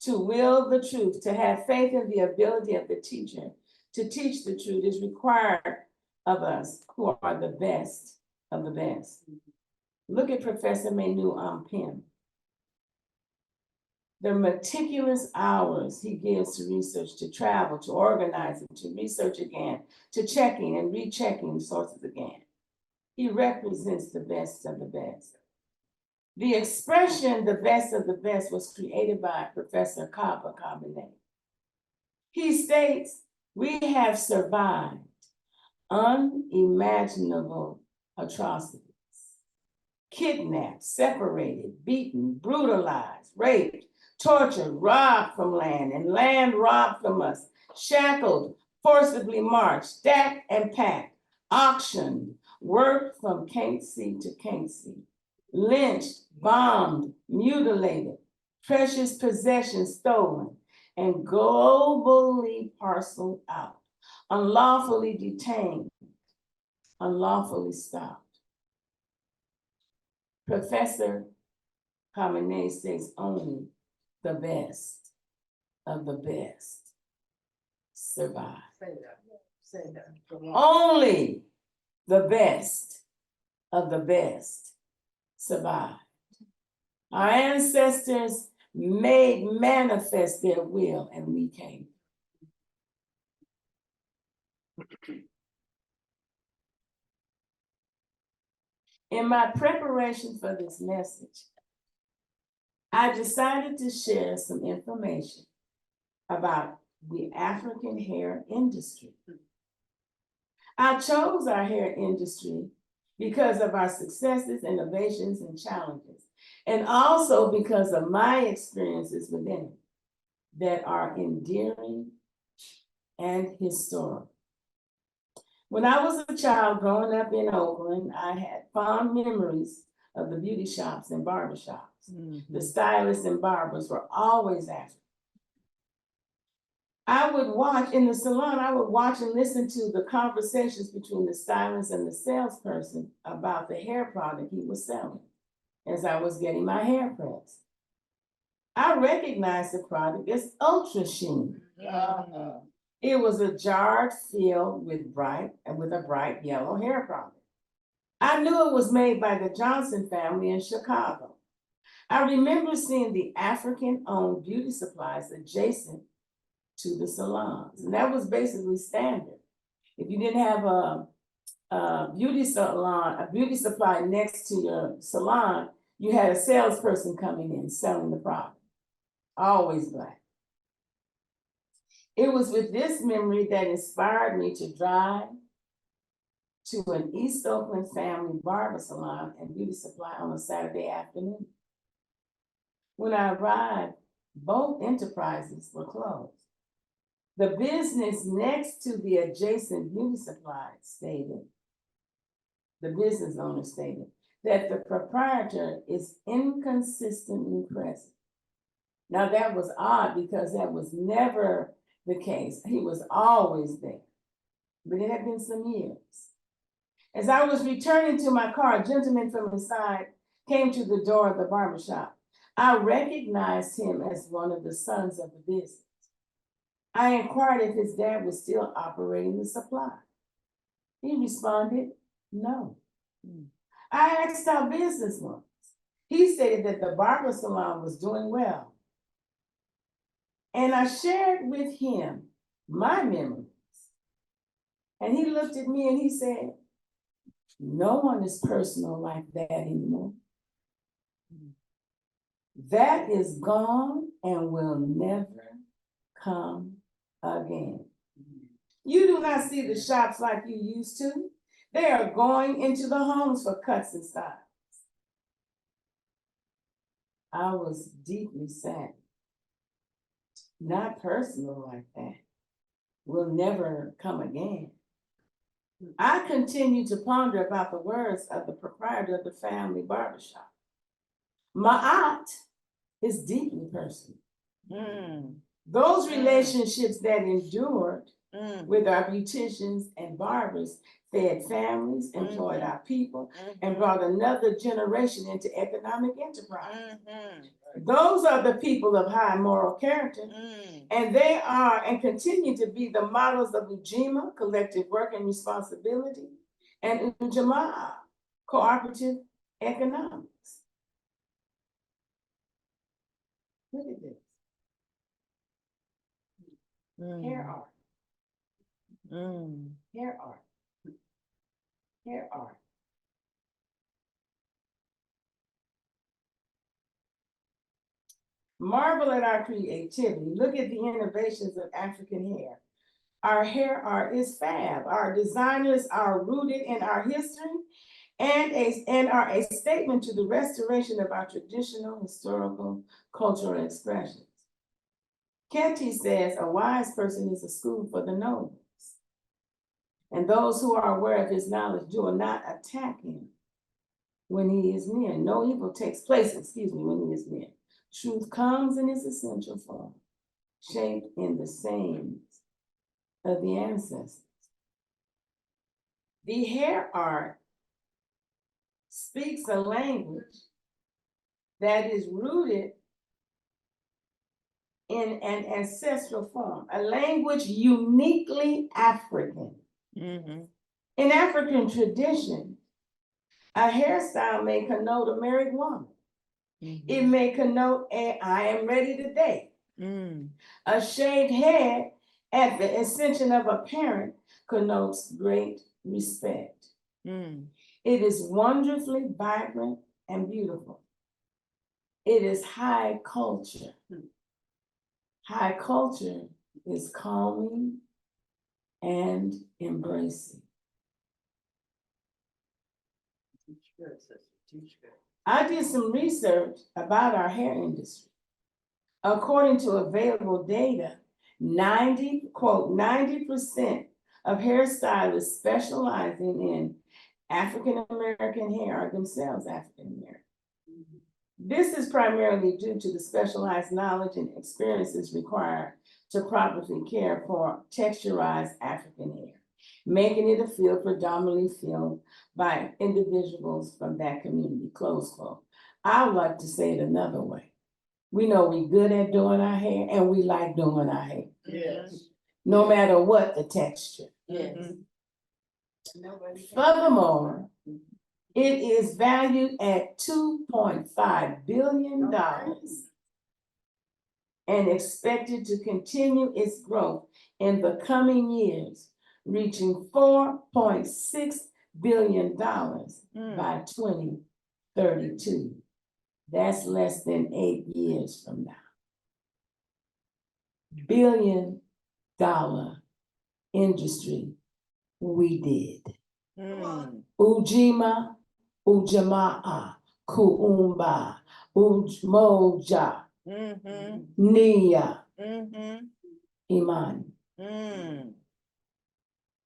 to will the truth, to have faith in the ability of the teacher to teach the truth is required of us who are the best of the best. Look at Professor Manu Pym. The meticulous hours he gives to research, to travel, to organizing, to research again, to checking and rechecking sources again. He represents the best of the best. The expression, the best of the best, was created by Professor Kaba Kabane. He states, we have survived unimaginable atrocities, kidnapped, separated, beaten, brutalized, raped, tortured, robbed from land, and land robbed from us, shackled, forcibly marched, stacked and packed, auctioned, worked from can't see to can't see, lynched, bombed, mutilated, precious possessions stolen, and globally parceled out, unlawfully detained, unlawfully stopped. Professor Khamenei says only the best of the best survive. Say that. Only the best of the best survive. Our ancestors made manifest their will, and we came. In my preparation for this message, I decided to share some information about the African hair industry. I chose our hair industry because of our successes, innovations, and challenges, and also because of my experiences within it that are endearing and historic. When I was a child growing up in Oakland, I had fond memories of the beauty shops and barbershops. The stylists and barbers were always African. I would watch in the salon, I would watch and listen to the conversations between the stylist and the salesperson about the hair product he was selling as I was getting my hair pressed. I recognized the product as Ultra Sheen. It was a jar filled with a bright yellow hair product. I knew it was made by the Johnson family in Chicago. I remember seeing the African-owned beauty supplies adjacent to the salons, and that was basically standard. If you didn't have a beauty salon, a beauty supply next to your salon, you had a salesperson coming in selling the product, always Black. It was with this memory that inspired me to drive to an East Oakland family barber salon and beauty supply on a Saturday afternoon. When I arrived, both enterprises were closed. The business next to the adjacent beauty supply stated, the business owner stated, that the proprietor is inconsistently present. Now that was odd because that was never the case. He was always there, but it had been some years. As I was returning to my car, a gentleman from inside came to the door of the barbershop. I recognized him as one of the sons of the business. I inquired if his dad was still operating the supply. He responded, no. I asked how business was. He stated that the barber salon was doing well. And I shared with him my memories. And he looked at me and he said, no one is personal like that anymore. That is gone and will never come again. You do not see the shops like you used to. They are going into the homes for cuts and styles. I was deeply sad. Not personal like that. Will never come again. I continue to ponder about the words of the proprietor of the family barbershop. Maat is deeply personal. Those relationships that endured with our beauticians and barbers fed families, employed our people, and brought another generation into economic enterprise. Those are the people of high moral character, and they are and continue to be the models of Ujima, collective work and responsibility, and Ujamaa, cooperative economics. Look at this. Hair art. Hair art. Hair art. Marvel at our creativity. Look at the innovations of African hair. Our hair art is fab. Our designers are rooted in our history and are a statement to the restoration of our traditional, historical, cultural expressions. Ketty says a wise person is a school for the nobles. And those who are aware of his knowledge do not attack him when he is near. No evil takes place, when he is near. Truth comes in its essential form, shaped in the sayings of the ancestors. The hair art speaks a language that is rooted in an ancestral form, a language uniquely African. In African tradition, a hairstyle may connote a married woman. It may connote I am ready to date. A shaved head at the ascension of a parent connotes great respect. It is wonderfully vibrant and beautiful. It is high culture. High culture is calming and embracing. I did some research about our hair industry. According to available data, 90% of hairstylists specializing in African American hair are themselves African American. This is primarily due to the specialized knowledge and experiences required to properly care for texturized African hair, making it a field predominantly filled by individuals from that community, close quote. I would like to say it another way. We know we're good at doing our hair and we like doing our hair. Yes. No matter what the texture. Yes. Furthermore, it is valued at $2.5 billion and expected to continue its growth in the coming years, reaching $4.6 billion by 2032. That's less than 8 years from now. $1 billion industry we did. Ujima, Ujamaa, Kuumba, Umoja, Nia, Imani.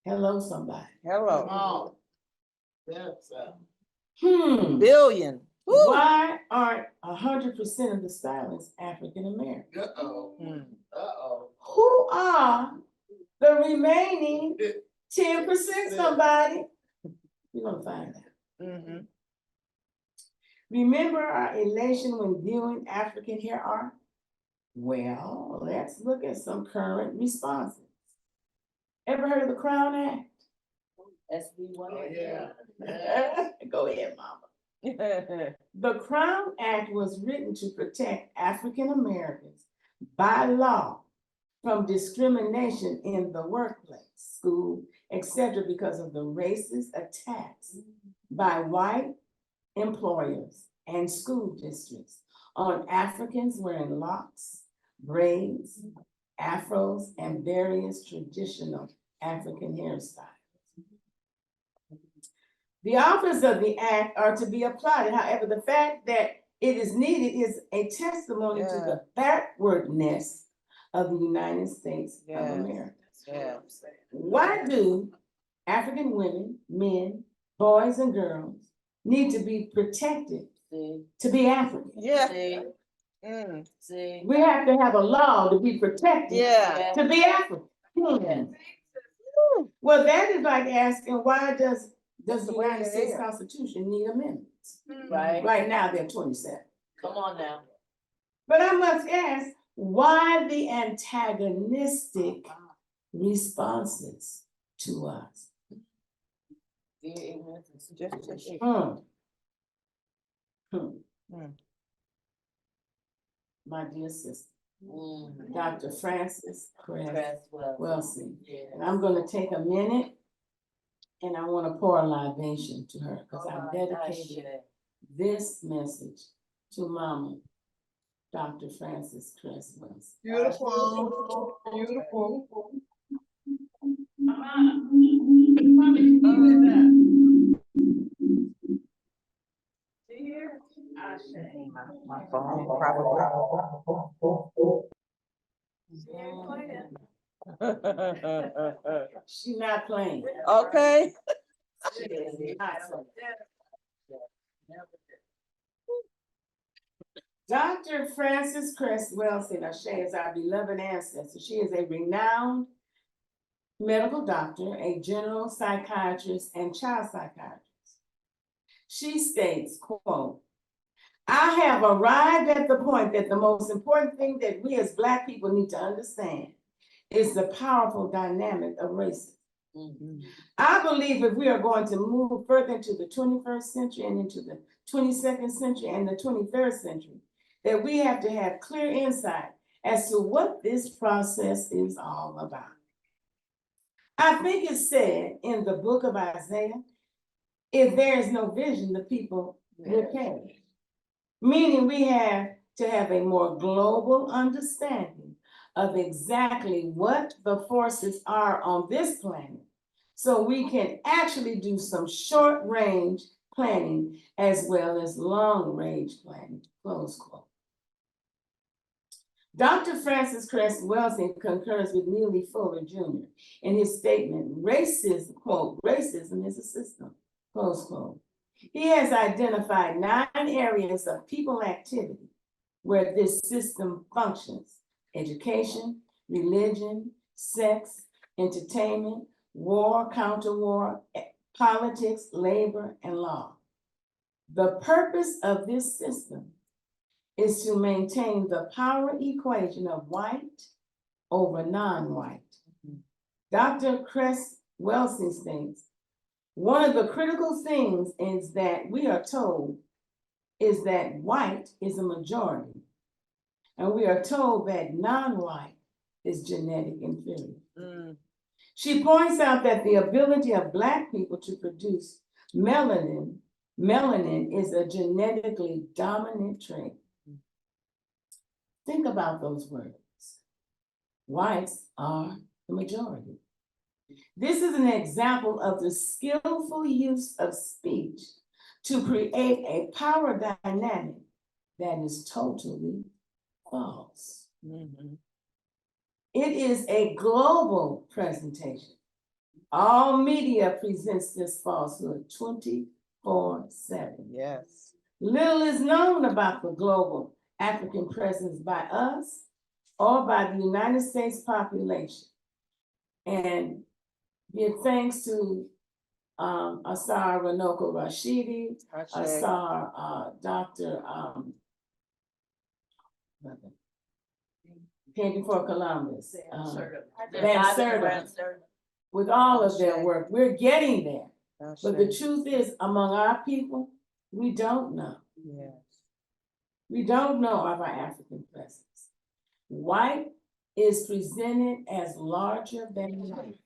Hello, somebody. Hello. Billion. Why aren't 100% of the stylists African American? Who are the remaining 10%, somebody? We're gonna find out. Remember our elation when viewing African hair art? Well, let's look at some current responses. Ever heard of the Crown Act? SB1. Oh, yeah. Go ahead, mama. The Crown Act was written to protect African Americans by law from discrimination in the workplace, school, etc., because of the racist attacks by white employers and school districts on Africans wearing locks, braids, afros, and various traditional African hairstyles. The authors of the act are to be applauded. However, the fact that it is needed is a testimony to the backwardness of the United States of America. Why do African women, men, boys, and girls need to be protected to be African? We have to have a law to be protected to be African. Well, that is like asking, why does the United States Constitution need amendments? Right now, they're 27. Come on now. But I must ask, why the antagonistic responses to us? My dear sister, Dr. Frances Cress Welsing. And I'm going to take a minute and I want to pour a libation to her because I've dedicated this message to Mama, Dr. Frances Cress Welsing. Beautiful, beautiful. My phone probably. She's not playing. Okay. She is not playing. Dr. Frances Cress Welsing, Ashe, is our beloved ancestor. She is a renowned medical doctor, a general psychiatrist, and child psychiatrist. She states, quote, I have arrived at the point that the most important thing that we as Black people need to understand is the powerful dynamic of racism. I believe if we are going to move further into the 21st century and into the 22nd century and the 23rd century, that we have to have clear insight as to what this process is all about. I think it's said in the book of Isaiah, if there is no vision, the people will perish. Meaning we have to have a more global understanding of exactly what the forces are on this planet so we can actually do some short range planning as well as long range planning, close quote. Dr. Frances Cress Welsing concurs with Neely Fuller Jr. in his statement, racism, quote, racism is a system, close quote. He has identified 9 areas of people activity where this system functions: education, religion, sex, entertainment, war, counter-war, politics, labor, and law. The purpose of this system is to maintain the power equation of white over non-white. Dr. Cress Welsing states, one of the critical things is that we are told is that white is a majority, and we are told that non-white is genetic inferior. She points out that the ability of Black people to produce melanin is a genetically dominant trait. Think about those words. Whites are the majority. This is an example of the skillful use of speech to create a power dynamic that is totally false. It is a global presentation. All media presents this falsehood 24/7. Yes. Little is known about the global African presence by us or by the United States population. And give thanks to Asar Ranoko Rashidi, Asar, Dr. came before Columbus, Van Serta, with all of their work. We're getting there. But the truth is, among our people, we don't know. We don't know of our African presence. White is presented as larger than life.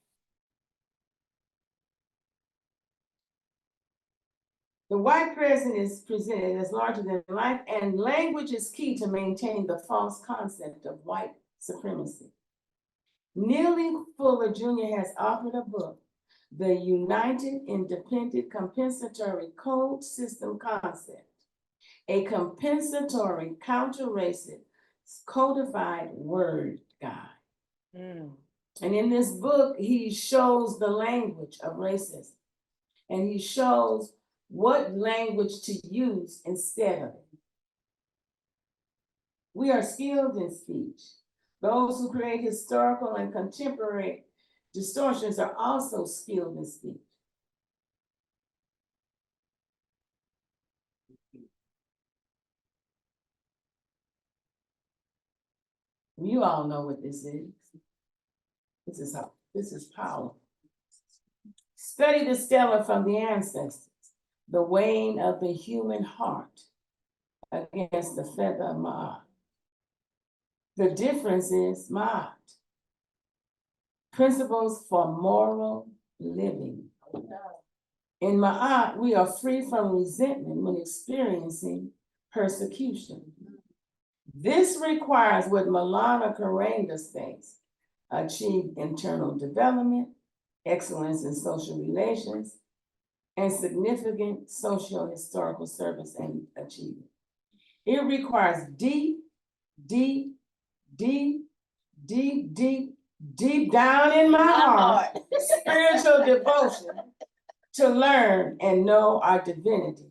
The white presence is presented as larger than life, and language is key to maintaining the false concept of white supremacy. Neely Fuller Jr. has authored a book, the United Independent Compensatory Code System concept, a compensatory counter-racist codified word guide. And in this book, he shows the language of racism, and he shows what language to use instead of it. We are skilled in speech. Those who create historical and contemporary distortions are also skilled in speech. You all know what this is. This is power. Study the stela from the ancestors, the weighing of the human heart against the feather of Maat. The difference is Maat. Principles for moral living. In Maat, we are free from resentment when experiencing persecution. This requires what Malana Karenga states: achieve internal development, excellence in social relations, and significant social historical service and achievement. It requires deep down in my heart spiritual devotion to learn and know our divinity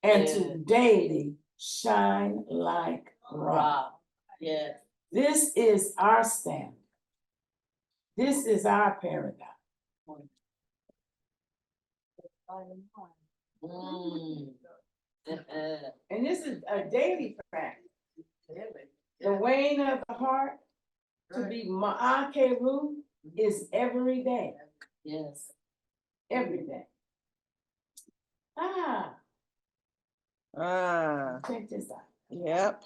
and to daily shine like rock. Yes. This is our standard. This is our paradigm. And this is a daily practice. The weighing of the heart to be Ma'akeru is every day. Yes. Every day. Check this out. Yep.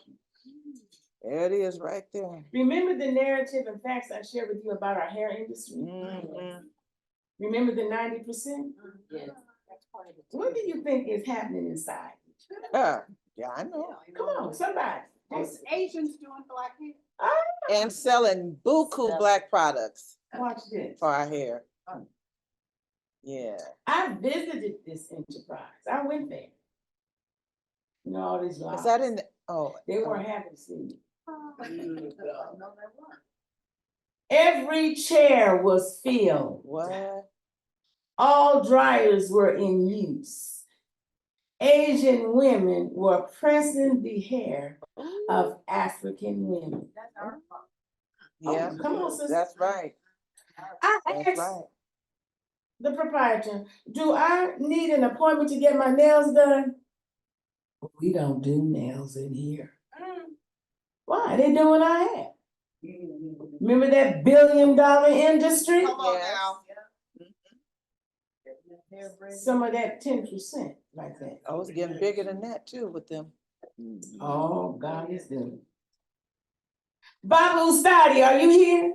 There it is right there. Remember the narrative and facts I shared with you about our hair industry? Remember the 90%? Yes. What do you think is happening inside? Yeah, I know. Come on, somebody. Those Asians doing black hair. And selling buku black products Watch this. for our hair. Yeah. I visited this enterprise. I went there. You know, all these lies. Is that in? They weren't happy to see me. Every chair was filled. What? All dryers were in use. Asian women were pressing the hair of African women. That's our fault. Yeah. Come on, sister. That's right. I asked the proprietor, do I need an appointment to get my nails done? We don't do nails in here. Why? They do what I have. Remember that $1 billion industry? Come on now. Some of that 10% like that. I was getting bigger than that too with them. Oh, God is good. Babu Ustadi, are you here?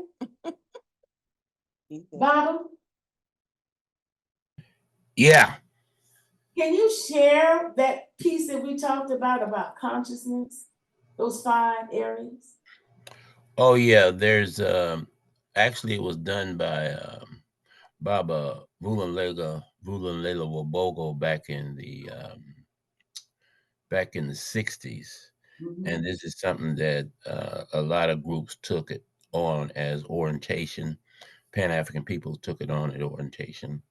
Babu? Yeah. Can you share that piece that we talked about consciousness? Those 5 areas? Oh yeah. There's actually it was done by Baba Vulanlela Wabogo back in the 60s. And this is something that a lot of groups took it on as orientation. Pan-African people took it on as orientation.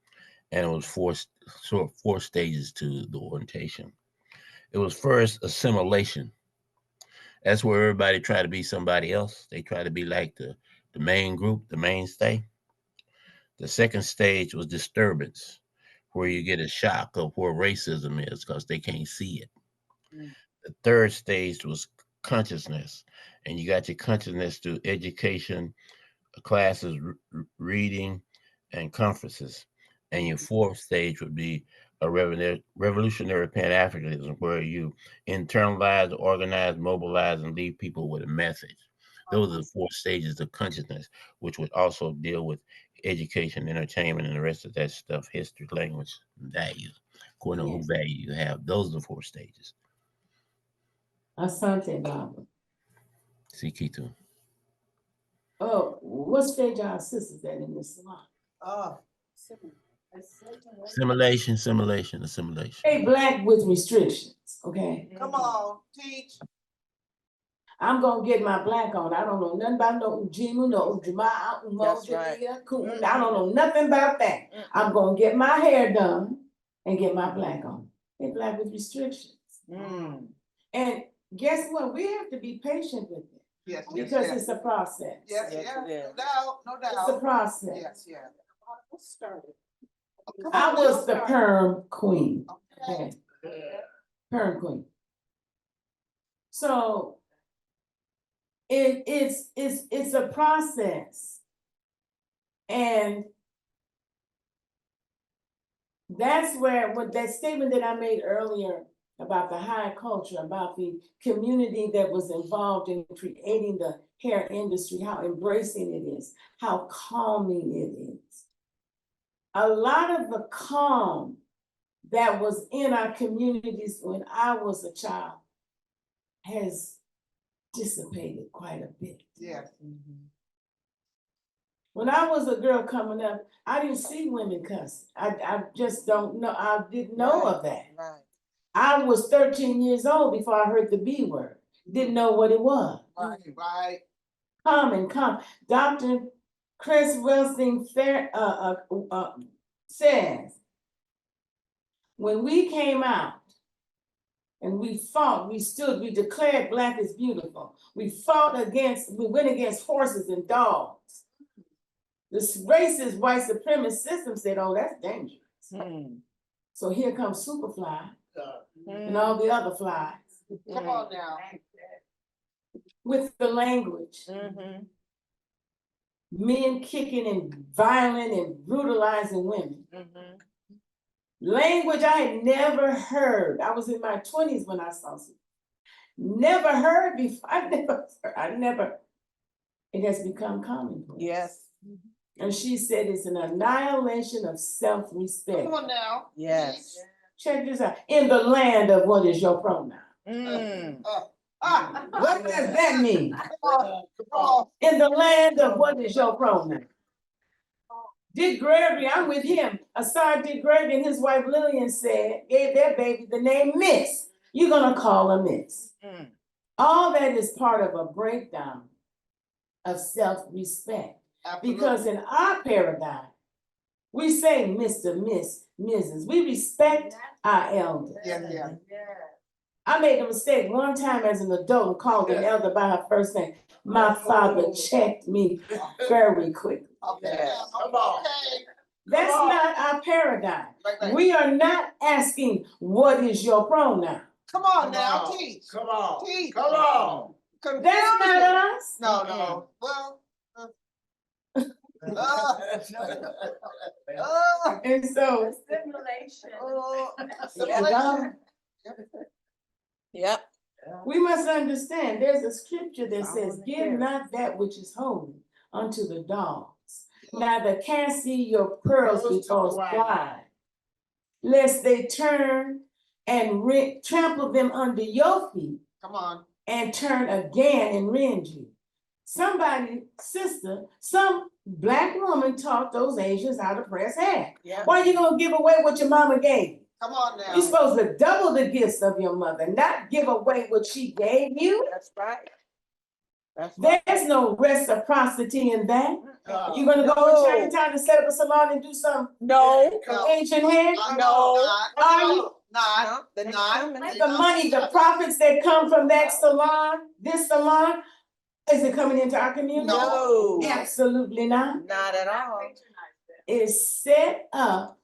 And it was four stages to the orientation. It was first assimilation. That's where everybody tried to be somebody else. They tried to be like the main group, the mainstay. The second stage was disturbance, where you get a shock of where racism is because they can't see it. The third stage was consciousness, and you got your consciousness through education, classes, reading, and conferences. And your fourth stage would be a revolutionary Pan-Africanism, where you internalize, organize, mobilize, and leave people with a message. Those are the 4 stages of consciousness, which would also deal with education, entertainment, and the rest of that stuff, history, language, values. According to who value you have, those are the 4 stages. Asante Baba. Sikitu. Oh, what stage are our sisters at in this salon? Oh, Assimilation. Hey, Black with restrictions, okay? Come on, teach. I'm gonna get my Black on. I don't know nothing about no Ujimu, no Ujima, That's right. I don't know nothing about that. I'm gonna get my hair done and get my Black on. Hey, Black with restrictions. And guess what? We have to be patient with it. Yes, Because it's a process. Yes, Yes, yeah, it is. no It's a doubt. process. Yes, yeah. Let's start it. I was the perm queen. Okay. Perm queen. So it's a process. And that's where what that statement that I made earlier about the high culture, about the community that was involved in creating the hair industry, how embracing it is, how calming it is. A lot of the calm that was in our communities when I was a child has dissipated quite a bit. Yes. When I was a girl coming up, I didn't see women cuss. I just don't know. I didn't know of that. Right. I was 13 years old before I heard the B word. Didn't know what it was. Right. Calm. Dr. Chris Wilson says, when we came out and we fought, we stood, we declared Black is beautiful. We went against horses and dogs. This racist white supremacist system said, oh, that's dangerous. So here comes Superfly and all the other flies. Come on now. With the language. Men kicking and violent and brutalizing women. Language I had never heard. I was in my 20s when I saw it. Never heard before. It has become commonplace. Yes. And she said it's an annihilation of self-respect. Come on now. Yes. Check this out. In the land of what is your pronoun? What does that mean? Come on. In the land of what is your pronoun? Dick Gregory, I'm with him. Aside Dick Gregory and his wife Lillian gave their baby the name Miss. You're gonna call her Miss. All that is part of a breakdown of self-respect. Because in our paradigm, we say Mr., Miss, Mrs. We respect our elders. Yeah. I made a mistake one time as an adult and called an elder by her first name. My father checked me very quickly. Okay. Come on. That's not our paradigm. Right. We are not asking, what is your pronoun? Come on now, teach. Come on. Teach. Come on. That's not us. No. Well. And so, Assimilation. Yep. we must understand there's a scripture that says, give not that which is holy unto the dogs, neither cast ye your pearls before swine, lest they turn and trample them under your feet. Come on. And turn again and rend you. Somebody, sister, some Black woman taught those Asians how to press hair. Yeah. Why are you gonna give away what your mama gave you? Come on now. You're supposed to double the gifts of your mother, not give away what she gave you. That's right. That's right. There's no reciprocity in that. You're gonna go to Chinatown and set up a salon and do some ancient hair? Not. The money, the profits that come from that salon, this salon, is it coming into our community? No. Absolutely not. Not at all. It's set up,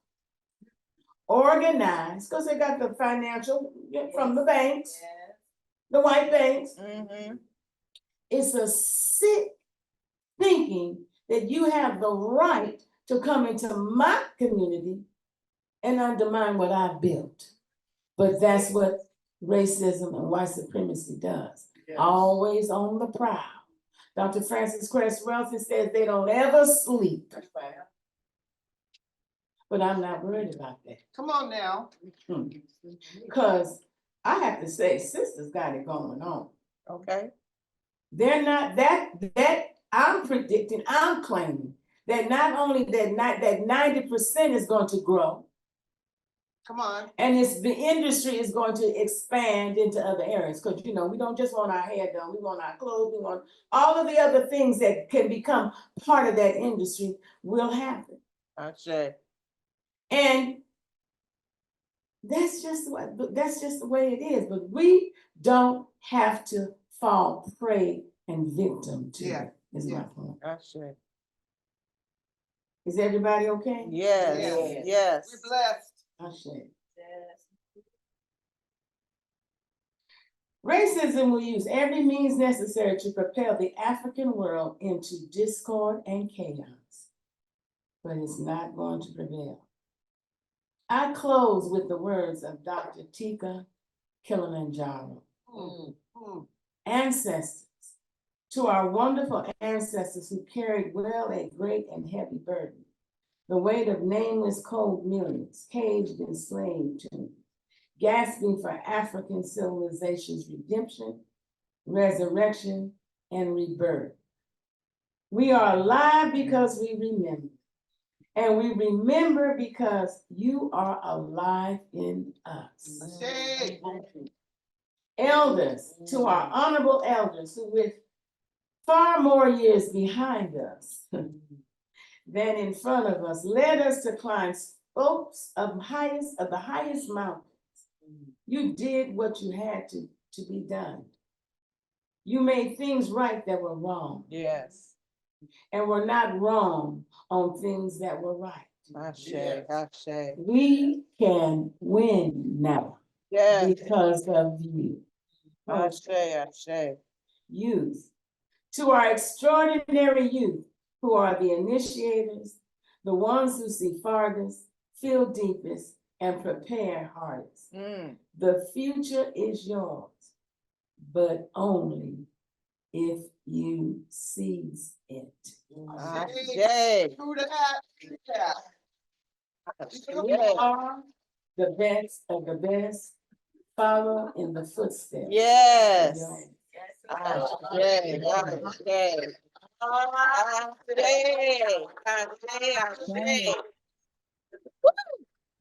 organized, because they got the financial from the banks, the white banks. It's a sick thinking that you have the right to come into my community and undermine what I've built. But that's what racism and white supremacy does. Always on the prowl. Dr. Francis Cress Welton says they don't ever sleep. But I'm not worried about that. Come on now. Because I have to say, sisters got it going on. Okay. They're not that I'm predicting, I'm claiming that not only that 90% is going to grow, Come on. and the industry is going to expand into other areas. Because we don't just want our hair done, we want our clothes, we want all of the other things that can become part of that industry will happen. Ashe. And that's just the way it is. But we don't have to fall prey and victim to it, is my point. Ashe. Is everybody okay? Yes. Yes. We're blessed. Ashe. Racism will use every means necessary to propel the African world into discord and chaos, but it's not going to prevail. I close with the words of Dr. Tika Kilimanjaro. Ancestors, to our wonderful ancestors who carried well a great and heavy burden, the weight of nameless cold millions, caged in slave tombs, gasping for African civilization's redemption, resurrection, and rebirth. We are alive because we remember. And we remember because you are alive in us. Elders, to our honorable elders who with far more years behind us than in front of us, led us to climb slopes of the highest mountains. You did what you had to be done. You made things right that were wrong. Yes. And were not wrong on things that were right. Ashe. Ashe. We can win now because of you. Ashe. Ashe. Youth, to our extraordinary youth who are the initiators, the ones who see farthest, feel deepest, and prepare hardest. The future is yours, but only if you seize it. Ashe. True to that. We are the best of the best. Follow in the footsteps. Yes. Ashe.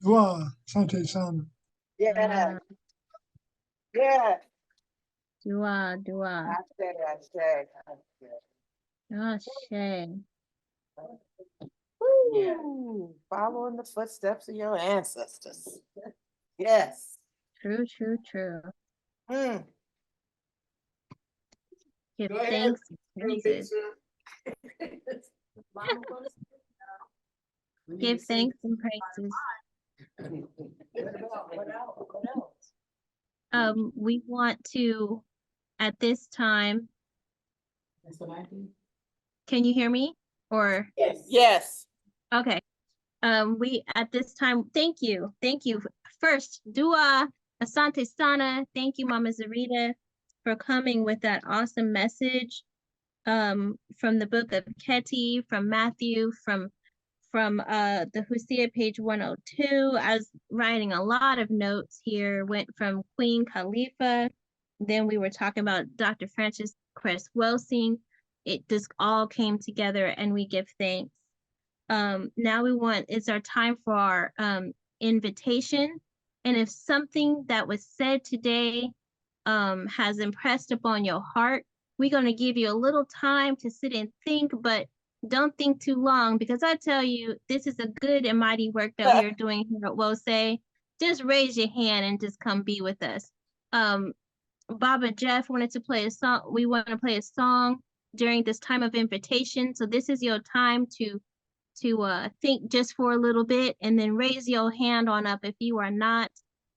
Dua, Sante Sana. Yeah. Yeah. Dua. Ashe. Woo. Follow in the footsteps of your ancestors. Yes. True. Mm. Give thanks and praises. Give thanks and praises. We want to, at this time. That's what I do. Can you hear me? Or Yes. okay. We at this time, thank you. First, Dua, Asante Sana. Thank you, Mama Zarita, for coming with that awesome message. From the book of Keti, from Matthew, from the Hosea page 102. I was writing a lot of notes here, went from Queen Khalifa, then we were talking about Dr. Francis Cress Welsing. It just all came together and we give thanks. Now it's our time for our invitation. And if something that was said today has impressed upon your heart, we're going to give you a little time to sit and think, but don't think too long, because I tell you, this is a good and mighty work that we are doing here at WOSE. Just raise your hand and just come be with us. Baba Jeff wanted to play a song. We want to play a song during this time of invitation. So this is your time to think just for a little bit, and then raise your hand on up if you are not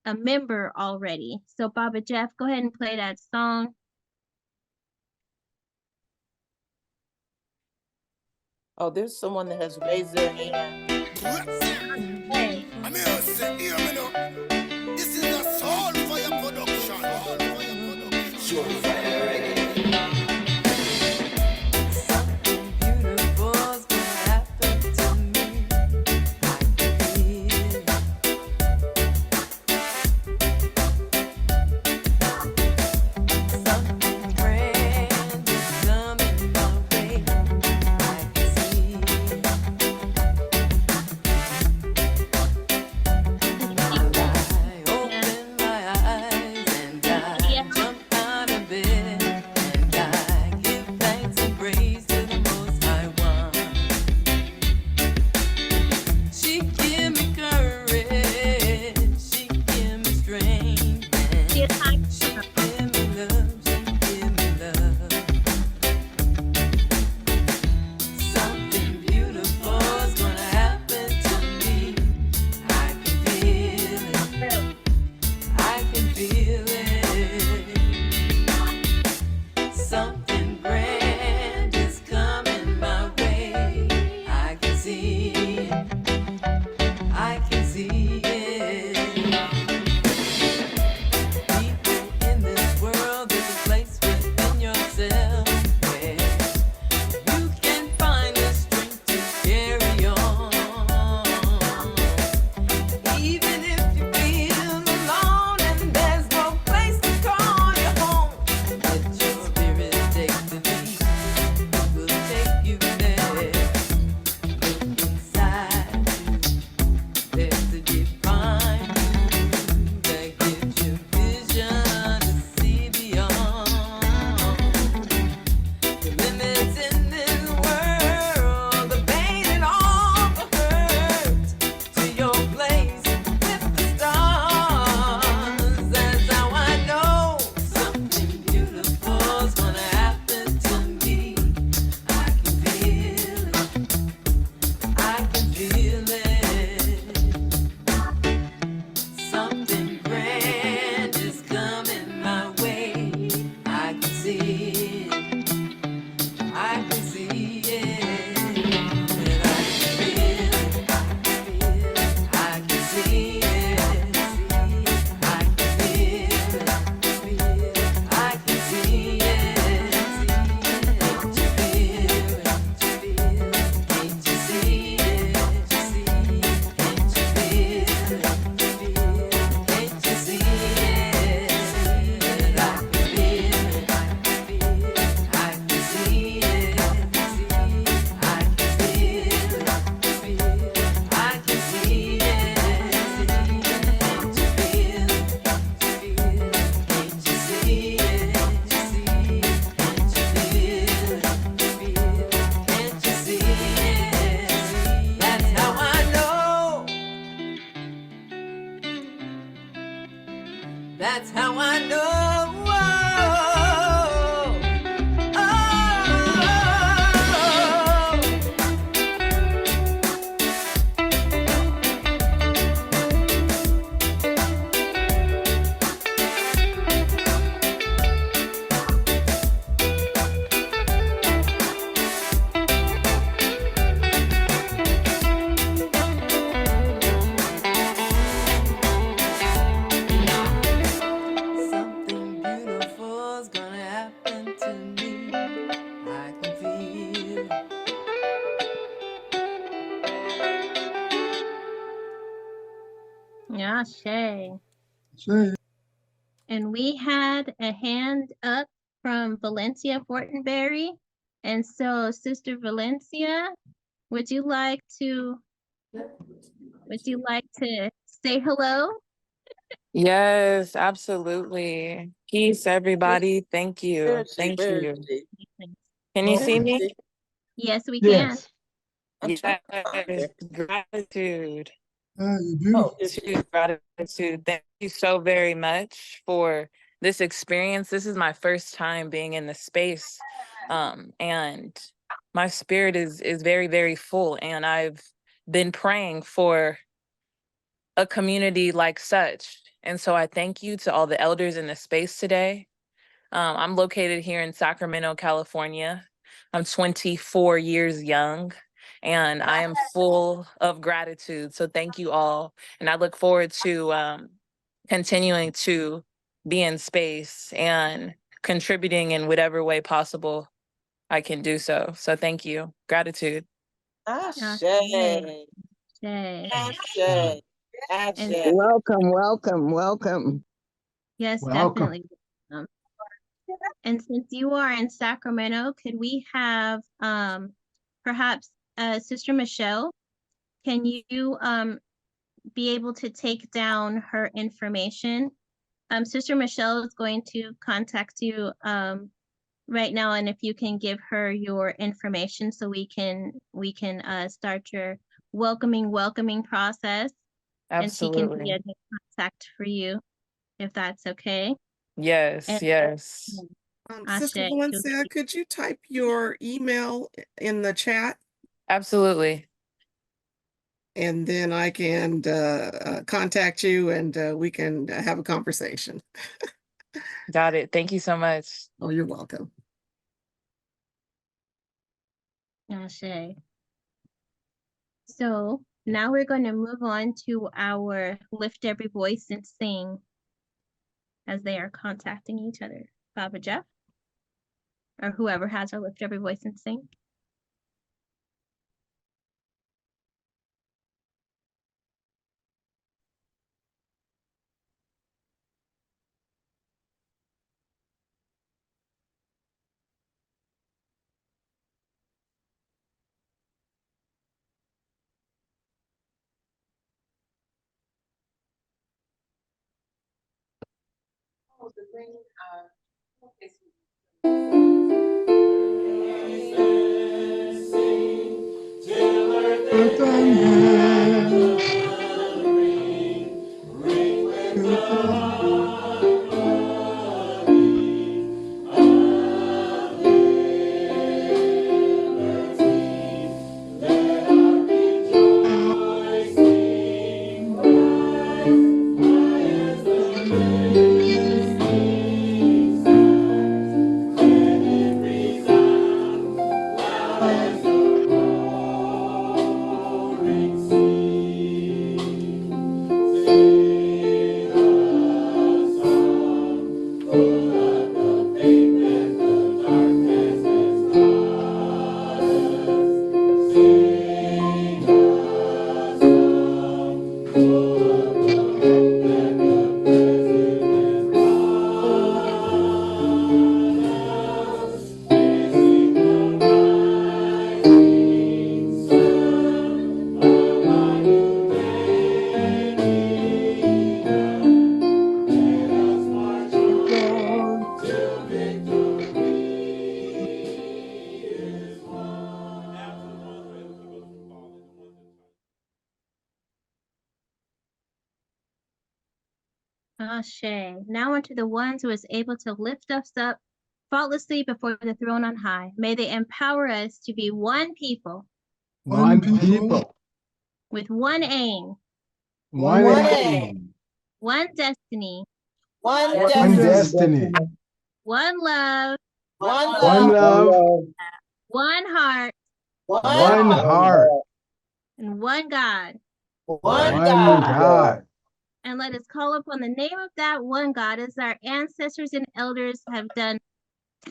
a member already. So Baba Jeff, go ahead and play that song. Oh, there's someone that has raised their hand. Hey. This is a Soulfire production. Soulfire reggae. Something beautiful's gonna happen to me. I feel something grand is coming my way. I can see. Ashe. Say, And we had a hand up from Valencia Fortenberry. And so, Sister Valencia, would you like to say hello? Yes, absolutely. Peace, everybody. Thank you. Thank you. Can you see me? Yes, we can. Yes. Yes, gratitude. you're beautiful. Gratitude. Thank you so very much for this experience. This is my first time being in the space. And my spirit is very, very full. And I've been praying for a community like such. And so I thank you to all the elders in the space today. I'm located here in Sacramento, California. I'm 24 years young and I am full of gratitude. So thank you all. And I look forward to continuing to be in space and contributing in whatever way possible I can do so. So thank you. Gratitude. Ashe. Ashe. Ashe. Ashe. Welcome. Yes, Welcome. definitely. And since you are in Sacramento, could we have perhaps Sister Michelle? Can you be able to take down her information? Sister Michelle is going to contact you right now, and if you can give her your information so we can start your welcoming process. And she can be Absolutely. a good contact for you, if that's okay. Yes, And yes. Sister Ashe. Valencia, could you type your email in the chat? Absolutely. And then I can contact you and we can have a conversation. Got it. Thank you so much. Oh, you're welcome. Ashe. So now we're going to move on to our Lift Every Voice and Sing as they are contacting each other. Baba Jeff, or whoever has our Lift Every Voice and Sing. Earth and heaven, earth and Ashe. Now unto the ones who is able to lift us up faultlessly before the throne on high. May they empower us to be one people One people. with one aim, One aim. one destiny, One One destiny. destiny. one love, One One love. love. one heart, One heart. and one God. One One God. God. And let us call upon the name of that one God as our ancestors and elders have done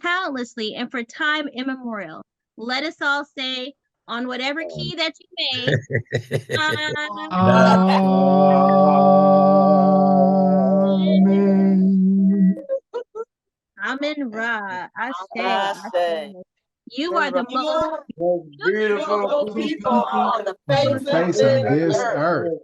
countlessly and for time immemorial. Let us all say, on whatever key that you may, Amen. Amen Ra. Ashe. Ashe. You are the most Beautiful people on the On the face of face of this this earth. earth.